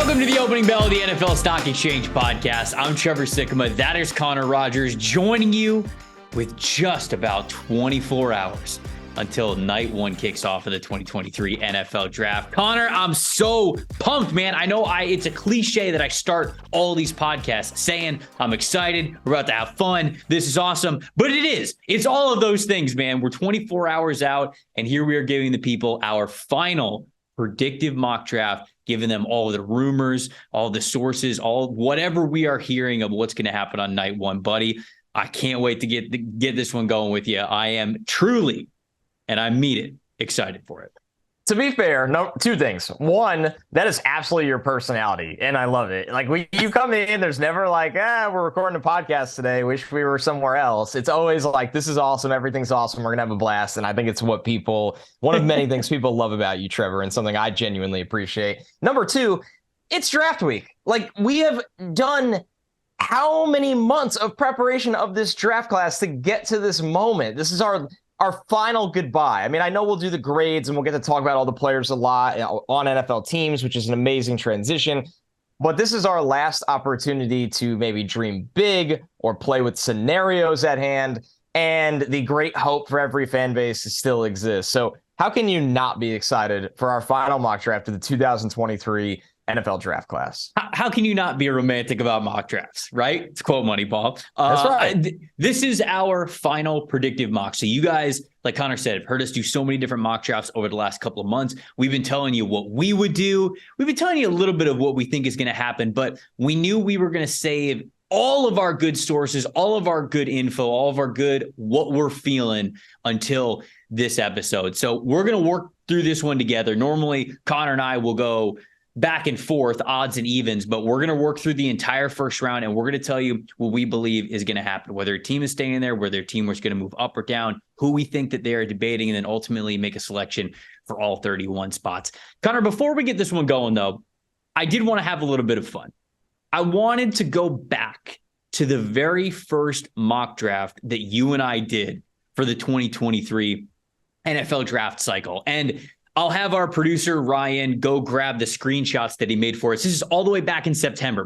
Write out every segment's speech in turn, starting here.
Welcome to the opening bell of the NFL Stock Exchange podcast. I'm Trevor Sikkema. That is Connor Rogers joining you with just about 24 hours until night one kicks off of the 2023 NFL Draft. Connor, I'm so pumped, man. I know it's a cliche that I start all these podcasts saying I'm excited, we're about to have fun, this is awesome, but it is. It's all of those things, man. We're 24 hours out, and here we are giving the people our final predictive mock draft, giving them all the rumors, all the sources, all whatever we are hearing of what's going to happen on night one, buddy. I can't wait to get this one going with you. I am truly, and I mean it, excited for it. To be fair, two things. One, that is absolutely your personality, and I love it. Like, you come in, there's never like, we're recording a podcast today, wish we were somewhere else. It's always like, this is awesome, everything's awesome, we're going to have a blast, and I think it's one of many things people love about you, Trevor, and something I genuinely appreciate. Number two, it's draft week. Like, we have done how many months of preparation of this draft class to get to this moment? This is our final goodbye. I mean, I know we'll do the grades and we'll get to talk about all the players a lot on NFL teams, which is an amazing transition. But this is our last opportunity to maybe dream big or play with scenarios at hand. And the great hope for every fan base still exists. So how can you not be excited for our final mock draft of the 2023 NFL draft class? How can you not be romantic about mock drafts, right? To quote Moneyball. That's right. This is our final predictive mock. So you guys, like Connor said, have heard us do so many different mock drafts over the last couple of months. We've been telling you what we would do. We've been telling you a little bit of what we think is going to happen, but we knew we were going to save all of our good sources, all of our good info, all of our good what we're feeling until this episode. So we're going to work through this one together. Normally, Connor and I will go back and forth, odds and evens, but we're going to work through the entire first round, and we're going to tell you what we believe is going to happen, whether a team is staying there, whether a team is going to move up or down, who we think that they are debating, and then ultimately make a selection for all 31 spots. Connor, before we get this one going, though, I did want to have a little bit of fun. I wanted to go back to the very first mock draft that you and I did for the 2023 NFL draft cycle. And I'll have our producer, Ryan, go grab the screenshots that he made for us. This is all the way back in September,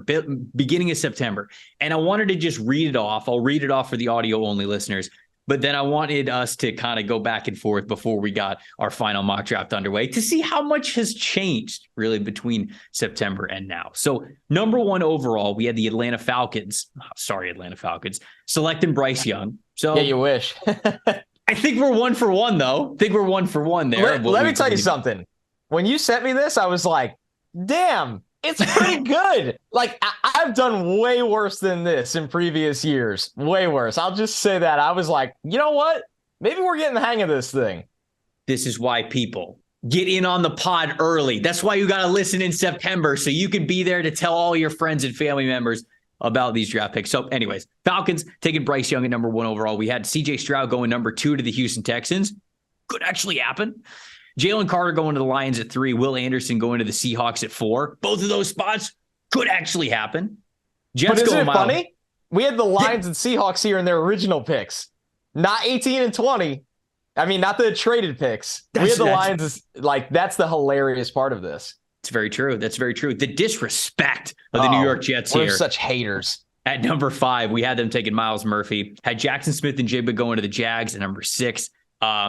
beginning of September. And I wanted to just read it off. I'll read it off for the audio-only listeners. But then I wanted us to kind of go back and forth before we got our final mock draft underway to see how much has changed, really, between September and now. So, number one overall, we had the Atlanta Falcons, selecting Bryce Young. So, yeah, you wish. I think we're 1 for 1, though. I think we're 1 for 1 there. Let me tell you something. When you sent me this, I was like, damn, it's pretty good. Like, I've done way worse than this in previous years. Way worse. I'll just say that. I was like, you know what? Maybe we're getting the hang of this thing. This is why people get in on the pod early. That's why you got to listen in September, so you can be there to tell all your friends and family members about these draft picks. So anyways, Falcons taking Bryce Young at number 1 overall. We had CJ Stroud going number 2 to the Houston Texans. Could actually happen. Jalen Carter going to the Lions at 3. Will Anderson going to the Seahawks at 4. Both of those spots could actually happen. Jets, but isn't it funny? We had the Lions and Seahawks here in their original picks. Not 18 and 20. I mean, not the traded picks. We had the Lions. That's the hilarious part of this. It's very true. That's very true. The disrespect of the New York Jets here. We're such haters. At number 5, we had them taking Miles Murphy. Had Jackson Smith and Jigba going to the Jags at number 6.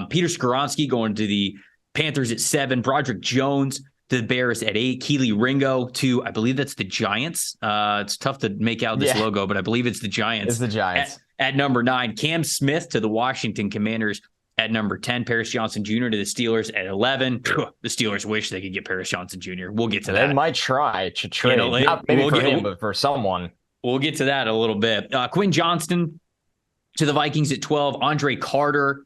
Peter Skoronski going to the Panthers at 7. Broderick Jones to the Bears at 8. Keely Ringo to, I believe that's the Giants. It's tough to make out this logo, but I believe it's the Giants. It's the Giants. At number 9, Cam Smith to the Washington Commanders at number 10, Paris Johnson Jr. to the Steelers at 11. The Steelers wish they could get Paris Johnson Jr. We'll get to that. They might try to trade. Not maybe for him, but for someone. We'll get to that a little bit. Quinn Johnston to the Vikings at 12. Andre Carter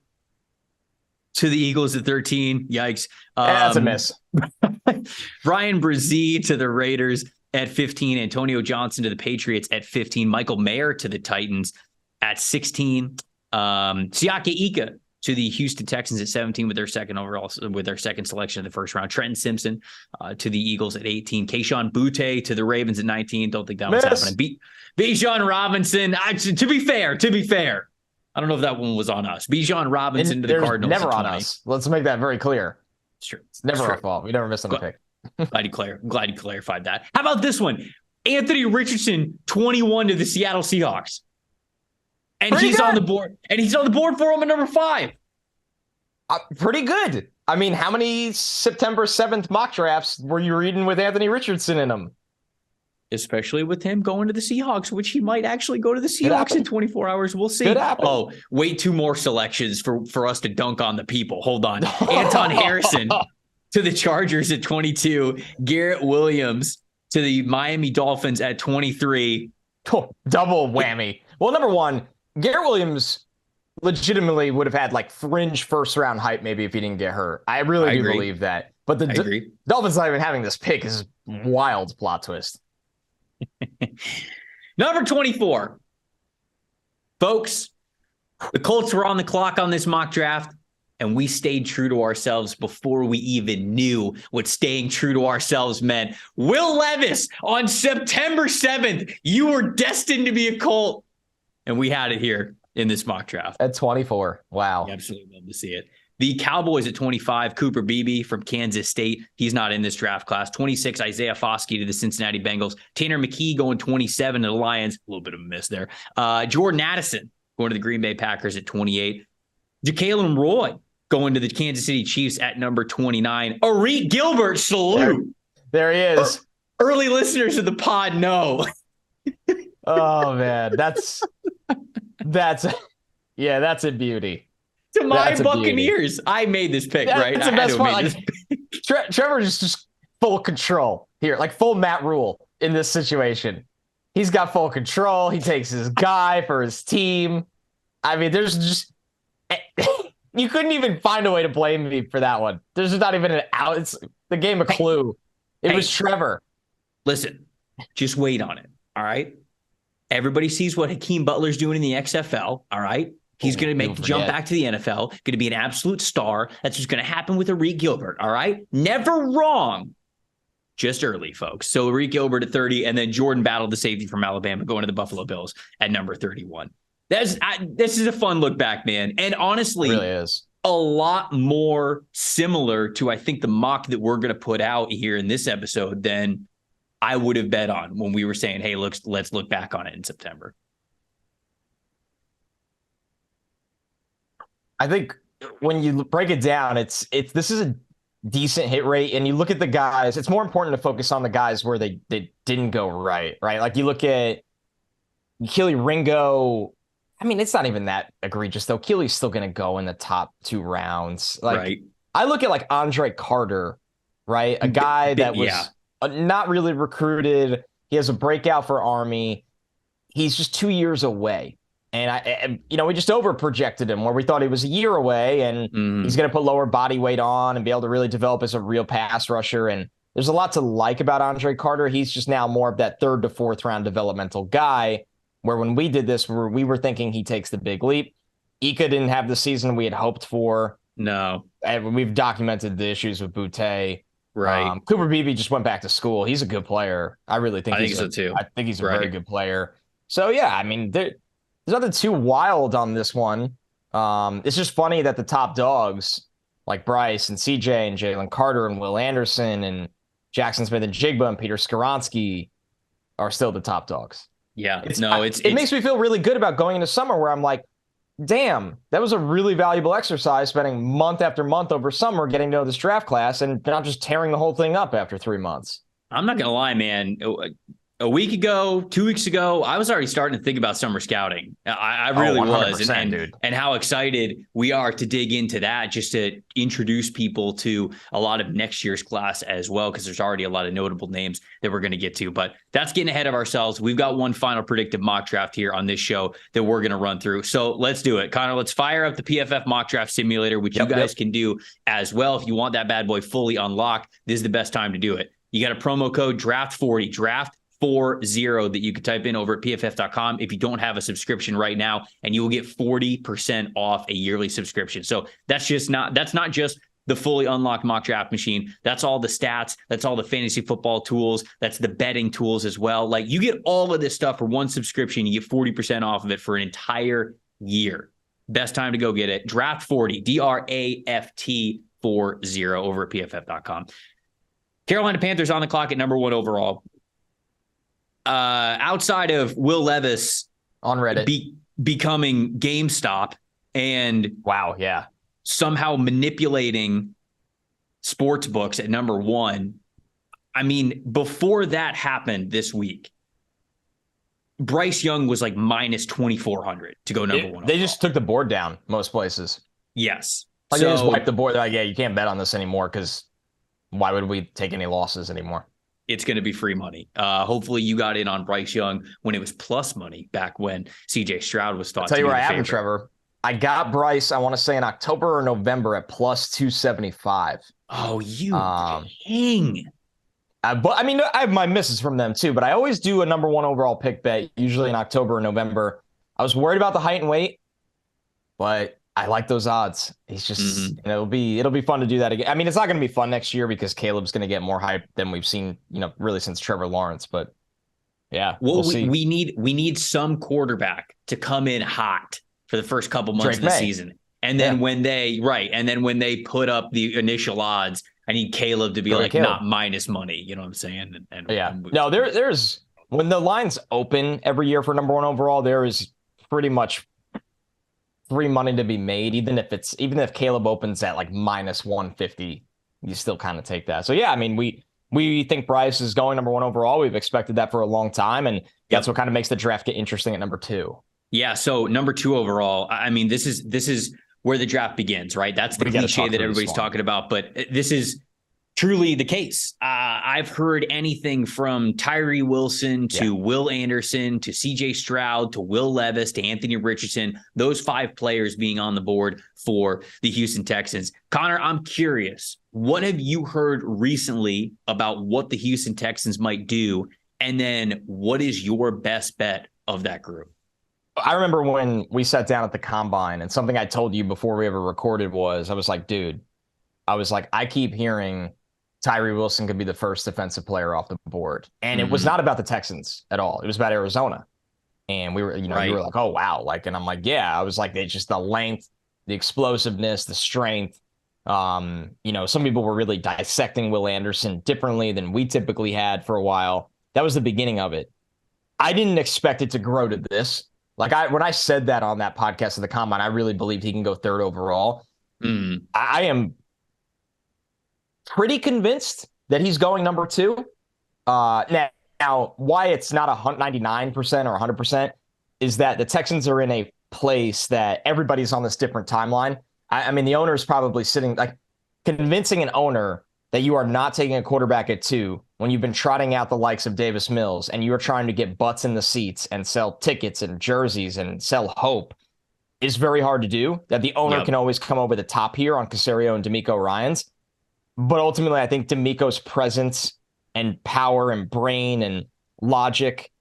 to the Eagles at 13. Yikes. That's a miss. Brian Brzee to the Raiders at 15. Antonio Johnson to the Patriots at 15. Michael Mayer to the Titans at 16. Siaka Ika to the Houston Texans at 17 with their second selection in the first round. Trenton Simpson to the Eagles at 18. Kayshon Boutte to the Ravens at 19. Don't think that was happening. Bijan Robinson. To be fair, I don't know if that one was on us. Bijan Robinson to the Cardinals. Never on us. Let's make that very clear. It's true. It's never our fault. We never missed on the pick. Glad you clarified that. How about this one? Anthony Richardson, 21 to the Seattle Seahawks. And Pretty he's good. on the board. And he's on the board for him at number 5. Pretty good. I mean, how many September 7th mock drafts were you reading with Anthony Richardson in them? Especially with him going to the Seahawks, which he might actually go to the Seahawks in 24 hours. We'll see. Oh, wait, 2 more selections for us to dunk on the people. Hold on. Anton Harrison to the Chargers at 22. Garrett Williams to the Miami Dolphins at 23. Oh, double whammy. Well, number one, Garrett Williams legitimately would have had like fringe first round hype maybe if he didn't get hurt. I really do believe that. But the Dolphins not even having this pick is wild plot twist. Number 24. Folks, the Colts were on the clock on this mock draft, and we stayed true to ourselves before we even knew what staying true to ourselves meant. Will Levis on September 7th, you were destined to be a Colt. And we had it here in this mock draft. At 24. Wow. You absolutely love to see it. The Cowboys at 25, Cooper Beebe from Kansas State. He's not in this draft class. 26, Isaiah Foskey to the Cincinnati Bengals. Tanner McKee going 27 to the Lions. A little bit of a miss there. Jordan Addison going to the Green Bay Packers at 28. Ja'Kalen Roy going to the Kansas City Chiefs at number 29. Arik Gilbert, salute. There he is. Early listeners of the pod know. Oh, man. That's a beauty. To my Buccaneers. I made this pick, right? That's the best part. Like, Trevor is just full control here, like full Matt Rule in this situation. He's got full control. He takes his guy for his team. I mean, there's just you couldn't even find a way to blame me for that one. There's not even an out. It's the game of Clue. It was Trevor. Listen, just wait on it. All right. Everybody sees what Hakeem Butler's doing in the XFL. All right. He's going to make the jump back to the NFL, going to be an absolute star. That's what's going to happen with Arik Gilbert, all right? Never wrong. Just early, folks. So Arik Gilbert at 30, and then Jordan Battle, the safety from Alabama, going to the Buffalo Bills at number 31. This is a fun look back, man. And honestly, it really is a lot more similar to, I think, the mock that we're going to put out here in this episode than I would have bet on when we were saying, hey, let's look back on it in September. I think when you break it down, this is a decent hit rate, and you look at the guys. It's more important to focus on the guys where they didn't go right? Like you look at Keely Ringo. I mean, it's not even that egregious though. Keely's still going to go in the top 2 rounds. Like I look at like Andre Carter, right? A guy that was not really recruited. He has a breakout for Army. He's just 2 years away. And we just over projected him where we thought he was a year away, and he's going to put lower body weight on and be able to really develop as a real pass rusher. And there's a lot to like about Andre Carter. He's just now more of that 3rd to 4th round developmental guy, where when we did this, we were thinking he takes the big leap. Ika didn't have the season we had hoped for. No. And we've documented the issues with Butte. Right. Cooper Beebe just went back to school. He's a good player. I really think so too. I think he's a very good player. So yeah, I mean, there's nothing too wild on this one. It's just funny that the top dogs like Bryce and CJ and Jalen Carter and Will Anderson and Jackson Smith and Jigba and Peter Skoronski are still the top dogs. Yeah, it makes me feel really good about going into summer where I'm like, damn, that was a really valuable exercise, spending month after month over summer getting to know this draft class and not just tearing the whole thing up after 3 months. I'm not going to lie, man. A week ago, 2 weeks ago, I was already starting to think about summer scouting. I really was. And how excited we are to dig into that, just to introduce people to a lot of next year's class as well, because there's already a lot of notable names that we're going to get to. But that's getting ahead of ourselves. We've got one final predictive mock draft here on this show that we're going to run through. So let's do it. Connor, let's fire up the PFF mock draft simulator, which you guys can do as well. If you want that bad boy fully unlocked, this is the best time to do it. You got a promo code DRAFT40, draft 40 that you could type in over at pff.com if you don't have a subscription right now, and you will get 40% off a yearly subscription. So that's not just the fully unlocked mock draft machine. That's all the stats. That's all the fantasy football tools. That's the betting tools as well. Like, you get all of this stuff for one subscription. You get 40% off of it for an entire year. Best time to go get it. Draft 40, DRAFT 40 over at pff.com. Carolina Panthers on the clock at number 1 overall. Outside of Will Levis on Reddit becoming GameStop and somehow manipulating sports books at number 1. I mean, before that happened this week, Bryce Young was like minus 2,400 to go number 1. They just took the board down most places. Yes. Like they just wiped the board. They're like, yeah, you can't bet on this anymore because why would we take any losses anymore? It's going to be free money. Hopefully you got in on Bryce Young when it was plus money back when CJ Stroud was thought to be the favorite. I'll tell you where I happened, Trevor. I got Bryce, I want to say in October or November at plus 275. Oh, you king. But I mean, I have my misses from them too, but I always do a number 1 overall pick bet, usually in October or November. I was worried about the height and weight, but I like those odds. He's just, it'll be fun to do that again. I mean, it's not going to be fun next year because Caleb's going to get more hype than we've seen, really since Trevor Lawrence. But yeah, we'll see. We need some quarterback to come in hot for the first couple months of the season, and then when they put up the initial odds, I need Caleb to be not minus money. You know what I'm saying? No, there's when the lines open every year for number 1 overall, there is pretty much free money to be made, even if Caleb opens at like minus 150, you still kind of take that. So yeah, I mean, we think Bryce is going number 1 overall. We've expected that for a long time, and that's what kind of makes the draft get interesting at number 2. Yeah, so number 2 overall. I mean, this is where the draft begins, right? That's the cliche that everybody's talking about, but this is truly the case. I've heard anything from Tyree Wilson to Will Anderson to CJ Stroud to Will Levis to Anthony Richardson, those 5 players being on the board for the Houston Texans. Connor, I'm curious, what have you heard recently about what the Houston Texans might do? And then what is your best bet of that group? I remember when we sat down at the combine, and something I told you before we ever recorded was, I was like, I keep hearing Tyree Wilson could be the first defensive player off the board. And it was not about the Texans at all. It was about Arizona. And we were, you were like, oh, wow. And I'm like, yeah, I was like, it's just the length, the explosiveness, the strength. Some people were really dissecting Will Anderson differently than we typically had for a while. That was the beginning of it. I didn't expect it to grow to this. When I said that on that podcast of the combine, I really believed he can go 3rd overall. I am pretty convinced that he's going number 2. Now, why it's not 99% or 100% is that the Texans are in a place that everybody's on this different timeline. I mean, the owner is probably sitting convincing an owner that you are not taking a quarterback at 2 when you've been trotting out the likes of Davis Mills and you are trying to get butts in the seats and sell tickets and jerseys and sell hope is very hard to do. That the owner can always come over the top here on Caserio and D'Amico Ryans. But ultimately, I think D'Amico's presence and power and brain and logic,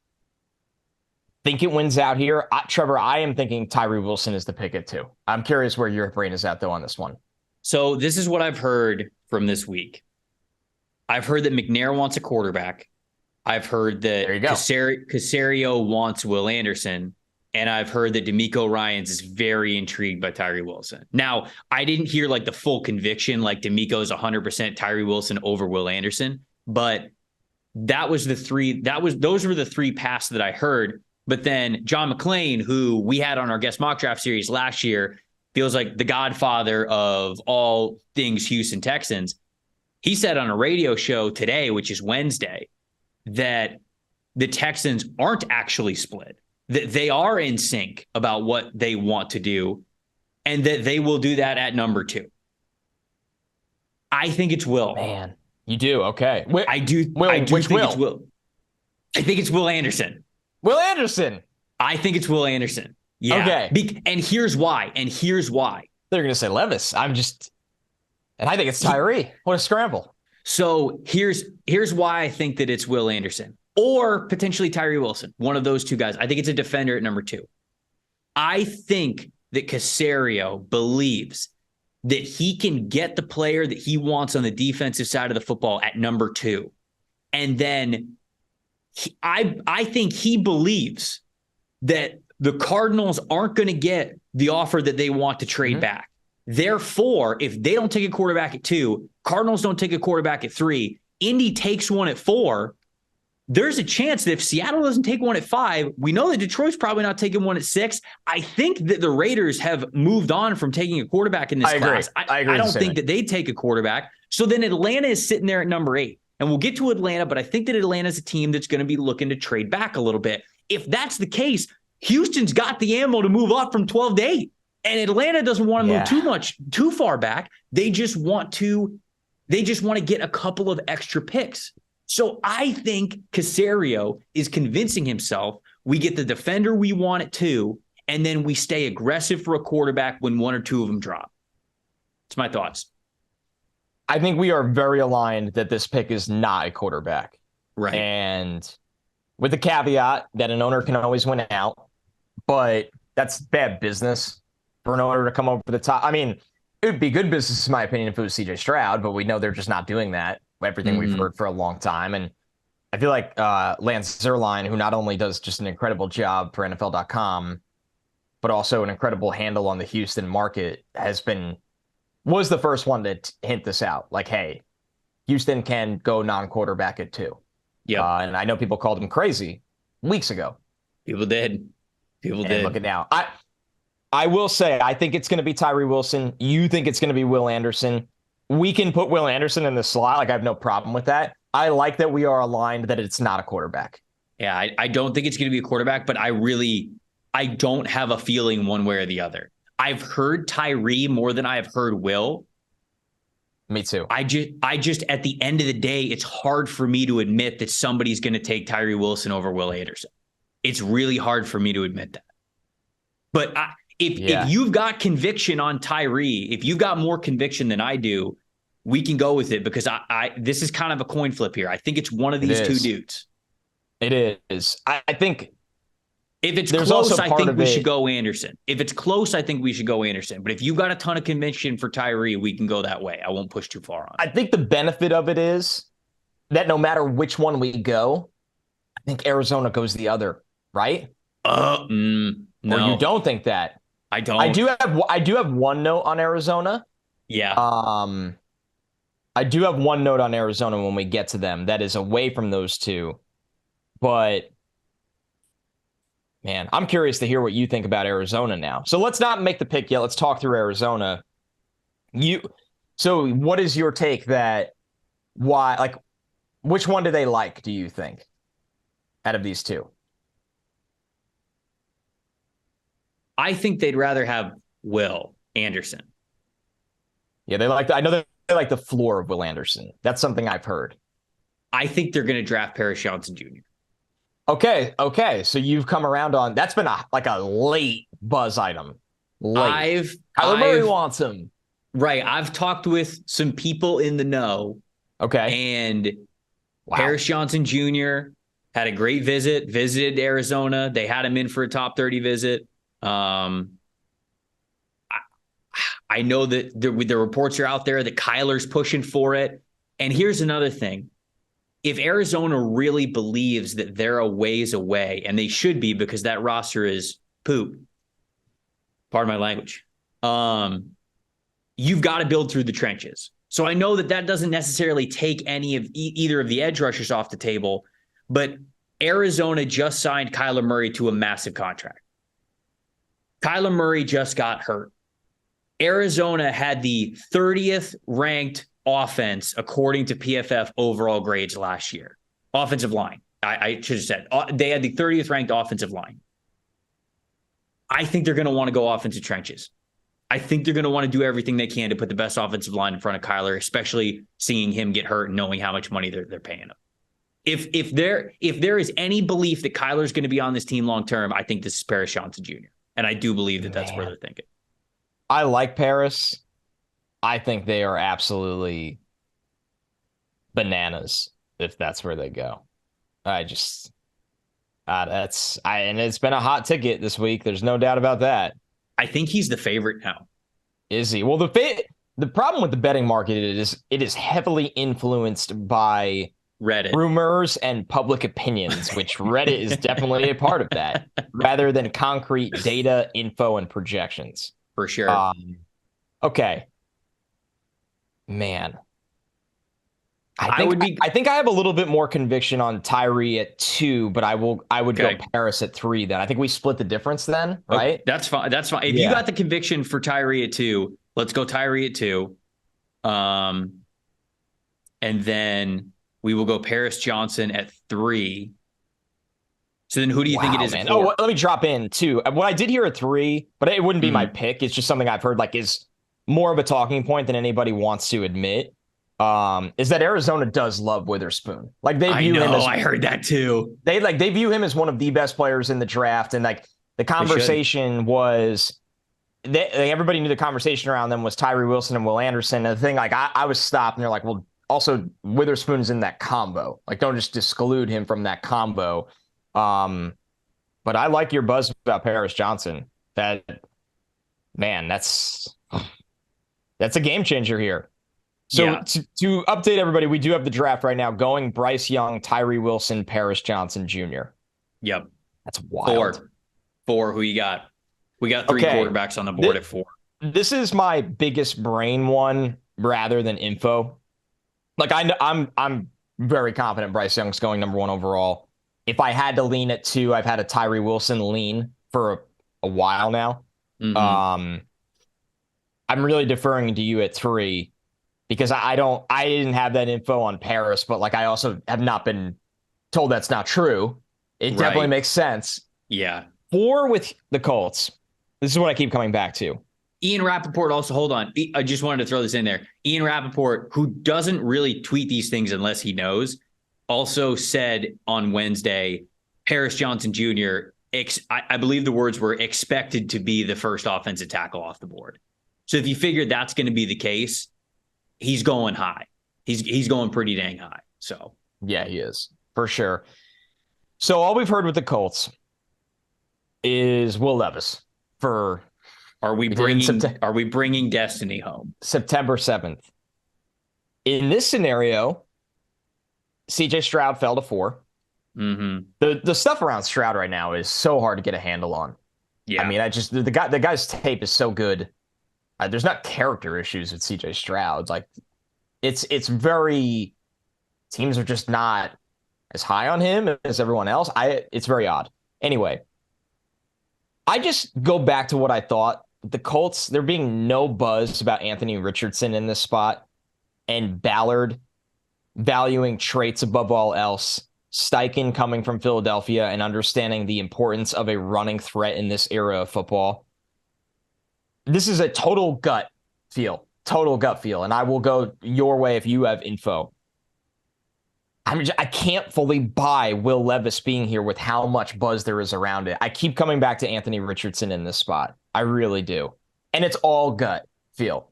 think it wins out here. Trevor, I am thinking Tyree Wilson is the pick at 2. I'm curious where your brain is at, though, on this one. So this is what I've heard from this week. I've heard that McNair wants a quarterback. I've heard that Caserio wants Will Anderson. And I've heard that D'Amico Ryans is very intrigued by Tyree Wilson. Now, I didn't hear the full conviction, D'Amico is 100% Tyree Wilson over Will Anderson, but those were the 3 paths that I heard. But then John McClain, who we had on our guest mock draft series last year, feels like the godfather of all things Houston Texans. He said on a radio show today, which is Wednesday, that the Texans aren't actually split. That they are in sync about what they want to do, and that they will do that at number 2. I think it's Will. Man, you do? Okay. I do think it's Will. I think it's Will Anderson. Will Anderson. I think it's Will Anderson. Yeah. Okay. And here's why. They're going to say Levis. And I think it's Tyree. What a scramble. So here's why I think that it's Will Anderson. Or potentially Tyree Wilson, one of those 2 guys. I think it's a defender at number 2. I think that Caserio believes that he can get the player that he wants on the defensive side of the football at number 2. And then I think he believes that the Cardinals aren't going to get the offer that they want to trade back. Therefore, if they don't take a quarterback at 2, Cardinals don't take a quarterback at 3, Indy takes one at 4, there's a chance that if Seattle doesn't take one at 5, we know that Detroit's probably not taking one at 6. I think that the Raiders have moved on from taking a quarterback in this class. I don't think that they take a quarterback. So then Atlanta is sitting there at number 8. And we'll get to Atlanta, but I think that Atlanta's a team that's going to be looking to trade back a little bit. If that's the case, Houston's got the ammo to move up from 12 to 8. And Atlanta doesn't want to move too far back. They just want to get a couple of extra picks. So I think Caserio is convincing himself we get the defender we want at 2, and then we stay aggressive for a quarterback when 1 or 2 of them drop. That's my thoughts. I think we are very aligned that this pick is not a quarterback. Right. And with the caveat that an owner can always win out, but that's bad business for an owner to come over the top. I mean, it would be good business, in my opinion, if it was CJ Stroud, but we know they're just not doing that. Everything we've heard for a long time. And I feel like Lance Zierlein, who not only does just an incredible job for NFL.com, but also an incredible handle on the Houston market, was the first one to hint this out. Like, hey, Houston can go non-quarterback at 2. Yeah. And I know people called him crazy weeks ago. People did. Look at now. I will say, I think it's going to be Tyree Wilson. You think it's going to be Will Anderson. We can put Will Anderson in the slot. Like, I have no problem with that. I like that we are aligned that it's not a quarterback. Yeah, I don't think it's going to be a quarterback, but I don't have a feeling one way or the other. I've heard Tyree more than I have heard Will. Me too. I just at the end of the day, it's hard for me to admit that somebody's going to take Tyree Wilson over Will Anderson. It's really hard for me to admit that. But if you've got conviction on Tyree, if you've got more conviction than I do, we can go with it, because this is kind of a coin flip here. I think it's one of these 2 dudes. It is. I think if it's close, I think we should go Anderson. If it's close, I think we should go Anderson. But if you've got a ton of conviction for Tyree, we can go that way. I won't push too far on it. I think the benefit of it is that no matter which one we go, I think Arizona goes the other, right? No. Or you don't think that? I don't. I do have one note on Arizona. Yeah. I do have one note on Arizona when we get to them. That is away from those 2. But man, I'm curious to hear what you think about Arizona now. So let's not make the pick yet. Let's talk through Arizona. So what is your take which one do they like, do you think, out of these 2? I think they'd rather have Will Anderson. Yeah, I know they like the floor of Will Anderson. That's something I've heard. I think they're going to draft Paris Johnson Jr. Okay. So you've come around on that's been a late buzz item. Kyler Murray wants him. Right. I've talked with some people in the know. Okay. And Paris Johnson Jr. had a great visited Arizona. They had him in for a top 30 visit. I know that the reports are out there that Kyler's pushing for it. And here's another thing. If Arizona really believes that they're a ways away, and they should be because that roster is poop, pardon my language, you've got to build through the trenches. So I know that doesn't necessarily take any of either of the edge rushers off the table, but Arizona just signed Kyler Murray to a massive contract. Kyler Murray just got hurt. Arizona had the 30th ranked offense according to PFF overall grades last year. Offensive line. I should have said they had the 30th ranked offensive line. I think they're going to want to go offensive trenches. I think they're going to want to do everything they can to put the best offensive line in front of Kyler, especially seeing him get hurt and knowing how much money they're paying him. If there is any belief that Kyler's going to be on this team long term, I think this is Paris Johnson Jr. And I do believe that that's where they're thinking. I like Paris. I think they are absolutely bananas if that's where they go. And it's been a hot ticket this week. There's no doubt about that. I think he's the favorite now. Is he? Well, the problem with the betting market is it is heavily influenced by Reddit rumors and public opinions, which Reddit is definitely a part of that, rather than concrete data, info, and projections. For sure. Okay. Man. I think I have a little bit more conviction on Tyree at 2, but I would go Paris at 3 then. I think we split the difference then, right? Okay, that's fine. That's fine. If you got the conviction for Tyree at 2, let's go Tyree at 2. And then we will go Paris Johnson at 3. So then who do you think it is? Oh, let me drop in 2. What I did here at 3, but it wouldn't be my pick. It's just something I've heard like is more of a talking point than anybody wants to admit. Is that Arizona does love Witherspoon. Like they view him as, I heard that too. They view him as one of the best players in the draft. And like the conversation was everybody knew the conversation around them was Tyree Wilson and Will Anderson. And the thing, like I was stopped and they're like, well, also Witherspoon's in that combo. Like don't just exclude him from that combo. But I like your buzz about Paris Johnson. That's a game changer here. So to update everybody, we do have the draft right now going Bryce Young, Tyree Wilson, Paris Johnson Jr. Yep. That's wild. 4. Who you got? We got 3 quarterbacks on the board at 4. This is my biggest brain one rather than info. Like I'm very confident Bryce Young's going number 1 overall. If I had to lean at 2, I've had a Tyree Wilson lean for a while now. I'm really deferring to you at 3. Because I didn't have that info on Paris, but like I also have not been told that's not true. It definitely makes sense. Yeah. 4 with the Colts. This is what I keep coming back to. Ian Rappaport also, hold on. I just wanted to throw this in there. Ian Rappaport, who doesn't really tweet these things unless he knows, also said on Wednesday, Paris Johnson Jr., I believe the words were expected to be the first offensive tackle off the board. So if you figure that's going to be the case, he's going high. He's going pretty dang high. So yeah, he is for sure. So all we've heard with the Colts is Will Levis for. Are we bringing Destiny home? September 7th. In this scenario, CJ Stroud fell to 4. The stuff around Stroud right now is so hard to get a handle on. Yeah, I mean, the guy's tape is so good. There's not character issues with CJ Stroud. Like it's very teams are just not as high on him as everyone else. It's very odd. Anyway, I just go back to what I thought. The Colts, there being no buzz about Anthony Richardson in this spot, and Ballard valuing traits above all else. Steichen coming from Philadelphia and understanding the importance of a running threat in this era of football. This is a total gut feel, and I will go your way if you have info. I can't fully buy Will Levis being here with how much buzz there is around it. I keep coming back to Anthony Richardson in this spot. I really do. And it's all gut feel.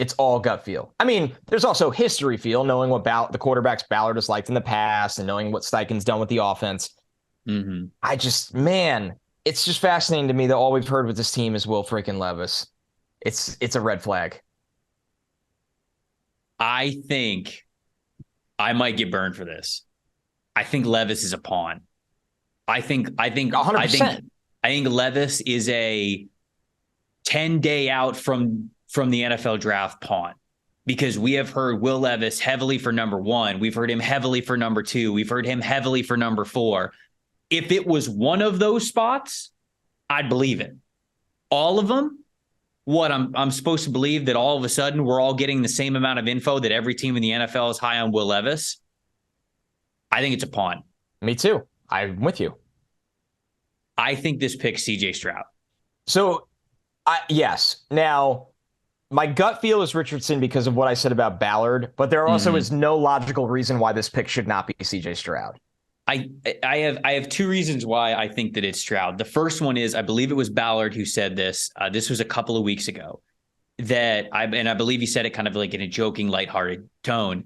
I mean, there's also history feel, knowing what the quarterbacks Ballard has liked in the past and knowing what Steichen's done with the offense. It's just fascinating to me that all we've heard with this team is Will freaking Levis. It's a red flag. I think I might get burned for this. I think Levis is a pawn. I think 100%. I think Levis is a 10-day out from the NFL draft pawn, because we have heard Will Levis heavily for number 1. We've heard him heavily for number 2. We've heard him heavily for number 4. If it was one of those spots, I'd believe it. All of them, what I'm supposed to believe that all of a sudden we're all getting the same amount of info that every team in the NFL is high on Will Levis. I think it's a pawn. Me too. I'm with you. I think this picks CJ Stroud. So, yes. Now, my gut feel is Richardson because of what I said about Ballard, but there also is no logical reason why this pick should not be CJ Stroud. I have 2 reasons why I think that it's Stroud. The first one is, I believe it was Ballard who said this. This was a couple of weeks ago, I believe he said it kind of like in a joking, lighthearted tone.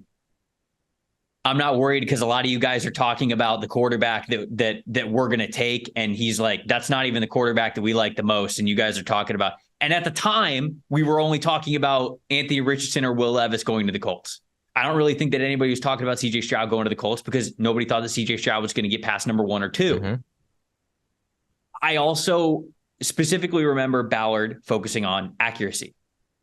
I'm not worried because a lot of you guys are talking about the quarterback that we're going to take. And he's like, that's not even the quarterback that we like the most. And you guys are talking about. And at the time, we were only talking about Anthony Richardson or Will Levis going to the Colts. I don't really think that anybody was talking about CJ Stroud going to the Colts because nobody thought that CJ Stroud was going to get past number 1 or 2. I also specifically remember Ballard focusing on accuracy.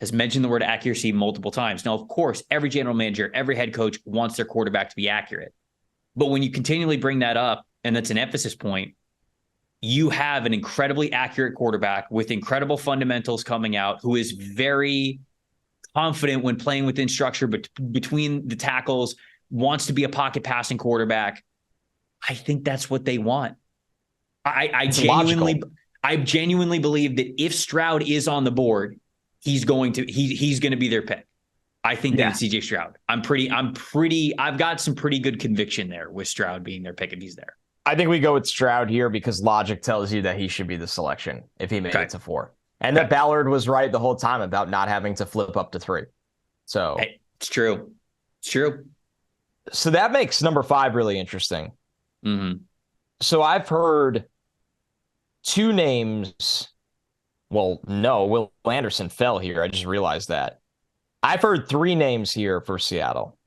has mentioned the word accuracy multiple times. Now, of course, every general manager, every head coach wants their quarterback to be accurate. But when you continually bring that up, and that's an emphasis point, you have an incredibly accurate quarterback with incredible fundamentals coming out who is very confident when playing within structure, but between the tackles, wants to be a pocket passing quarterback. I think that's what they want. I genuinely believe that if Stroud is on the board, he's going to be their pick. I think that it's CJ Stroud. I've got some pretty good conviction there with Stroud being their pick if he's there. I think we go with Stroud here because logic tells you that he should be the selection if he made it to 4. And that Ballard was right the whole time about not having to flip up to 3. So it's true. It's true. So that makes number 5 really interesting. Mm-hmm. So I've heard 2 names. Well, no, Will Anderson fell here. I just realized that. I've heard 3 names here for Seattle.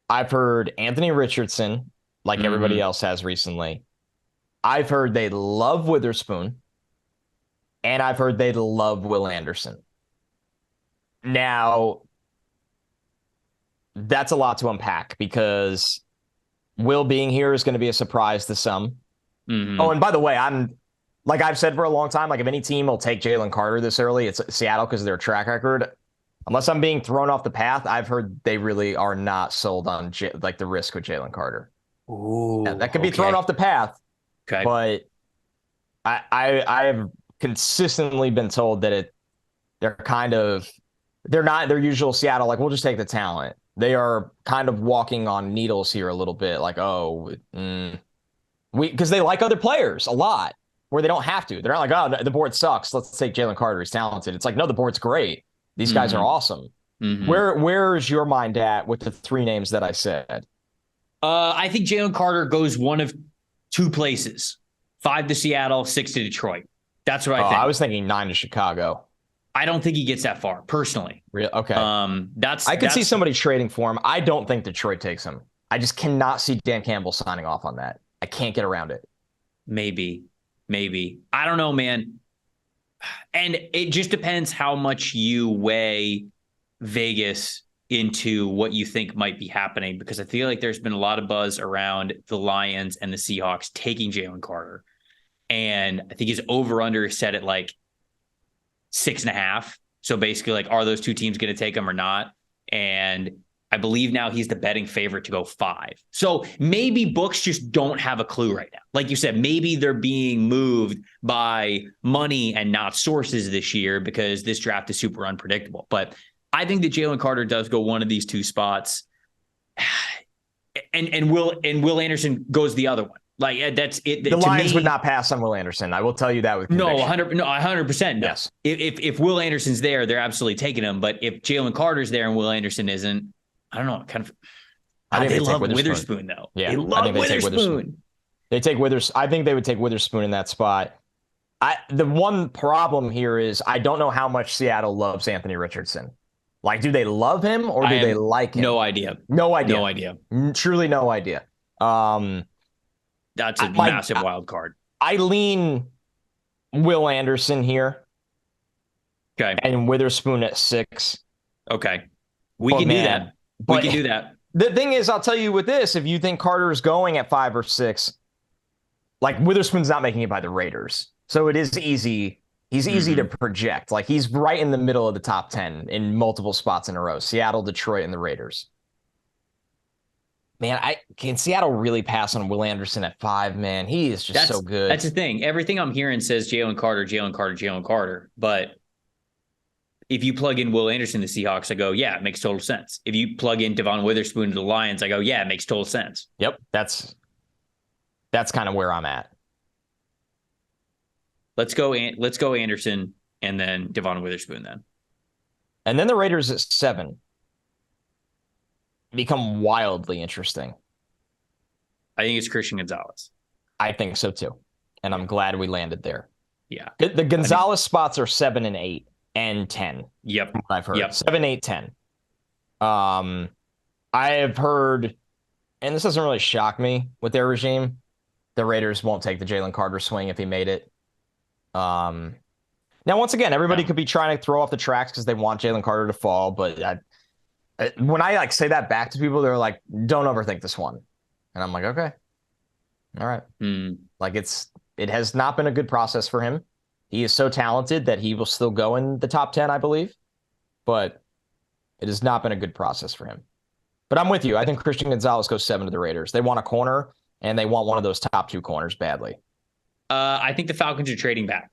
I've heard Anthony Richardson, like everybody else has recently. I've heard they love Witherspoon. And I've heard they love Will Anderson. Now, that's a lot to unpack because Will being here is going to be a surprise to some. Mm-hmm. Oh, and by the way, like I've said for a long time, like if any team will take Jalen Carter this early, it's Seattle because of their track record. Unless I'm being thrown off the path, I've heard they really are not sold on like the risk with Jalen Carter. Ooh, yeah, that could be thrown off the path. Okay. But I have consistently been told that they're not their usual Seattle, like we'll just take the talent. They are kind of walking on needles here a little bit, like, because they like other players a lot where they don't have to. They're not like, oh, the board sucks, let's take Jalen Carter, he's talented. It's like, no, the board's great. These guys are awesome. Mm-hmm. Where's your mind at with the 3 names that I said? I think Jalen Carter goes one of 2 places: 5 to Seattle, 6 to Detroit. That's what I think. I was thinking 9 to Chicago. I don't think he gets that far, personally. Really? Okay. I could see somebody trading for him. I don't think Detroit takes him. I just cannot see Dan Campbell signing off on that. I can't get around it. Maybe. I don't know, man. And it just depends how much you weigh Vegas into what you think might be happening, because I feel like there's been a lot of buzz around the Lions and the Seahawks taking Jalen Carter. And I think his over-under is set at like 6.5. So basically, like, are those 2 teams going to take him or not? And I believe now he's the betting favorite to go 5. So maybe books just don't have a clue right now. Like you said, maybe they're being moved by money and not sources this year because this draft is super unpredictable. But I think that Jalen Carter does go one of these 2 spots, and Will Anderson goes the other one. Like, that's it. The Lions would not pass on Will Anderson. I will tell you that with conviction. 100%. No. Yes. If Will Anderson's there, they're absolutely taking him. But if Jalen Carter's there and Will Anderson isn't, I don't know. Kind of. I think they love Witherspoon though. Yeah, they love Witherspoon. They take Witherspoon. I think they would take Witherspoon in that spot. The one problem here is I don't know how much Seattle loves Anthony Richardson. Like, do they love him or do they like him? No idea. Truly no idea. That's a massive wild card. I lean Will Anderson here. Okay. And Witherspoon at 6. Okay. We can do that. We can do that. The thing is, I'll tell you with this, if you think Carter's going at 5 or 6, like, Witherspoon's not making it by the Raiders. So it is easy. He's easy to project. Like, he's right in the middle of the top 10 in multiple spots in a row. Seattle, Detroit, and the Raiders. Man, can Seattle really pass on Will Anderson at 5, man? He is just so good. That's the thing. Everything I'm hearing says Jalen Carter. But if you plug in Will Anderson to the Seahawks, I go, yeah, it makes total sense. If you plug in Devon Witherspoon to the Lions, I go, yeah, it makes total sense. Yep, that's kind of where I'm at. Let's go Anderson and then Devon Witherspoon then. And then the Raiders at 7 become wildly interesting. I think it's Christian Gonzalez. I think so too. And I'm glad we landed there. Yeah. The Gonzalez spots are 7 and 8 and 10. Yep. From what I've heard. Yep. 7, 8, 10. I have heard, and this doesn't really shock me with their regime, the Raiders won't take the Jalen Carter swing if he made it. Now, once again, everybody could be trying to throw off the tracks because they want Jalen Carter to fall. But when I like say that back to people, they're like, don't overthink this one. And I'm like, okay. All right. Like it has not been a good process for him. He is so talented that he will still go in the top 10, I believe. But it has not been a good process for him. But I'm with you. I think Christian Gonzalez goes 7 to the Raiders. They want a corner, and they want one of those top 2 corners badly. I think the Falcons are trading back.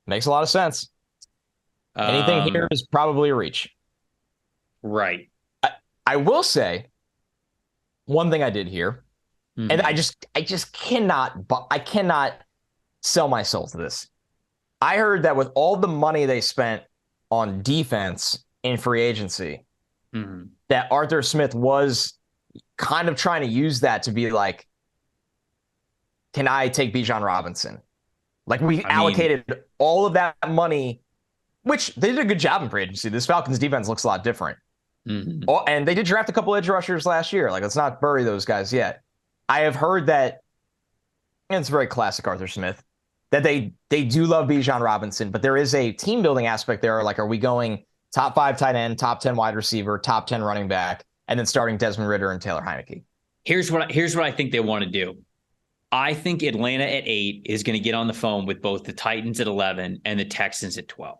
Makes a lot of sense. Anything here is probably a reach. Right. I will say one thing I did here, and I just cannot sell my soul to this. I heard that with all the money they spent on defense in free agency, that Arthur Smith was kind of trying to use that to be like, can I take Bijan Robinson? Like we allocated all of that money, which they did a good job in free agency. This Falcons defense looks a lot different. And they did draft a couple edge rushers last year. Like, let's not bury those guys yet. I have heard that, and it's very classic Arthur Smith, that they do love Bijan Robinson, but there is a team building aspect there. Like, are we going top 5 tight end, top 10 wide receiver, top 10 running back, and then starting Desmond Ridder and Taylor Heineke? Here's what I think they want to do. I think Atlanta at 8 is going to get on the phone with both the Titans at 11 and the Texans at 12.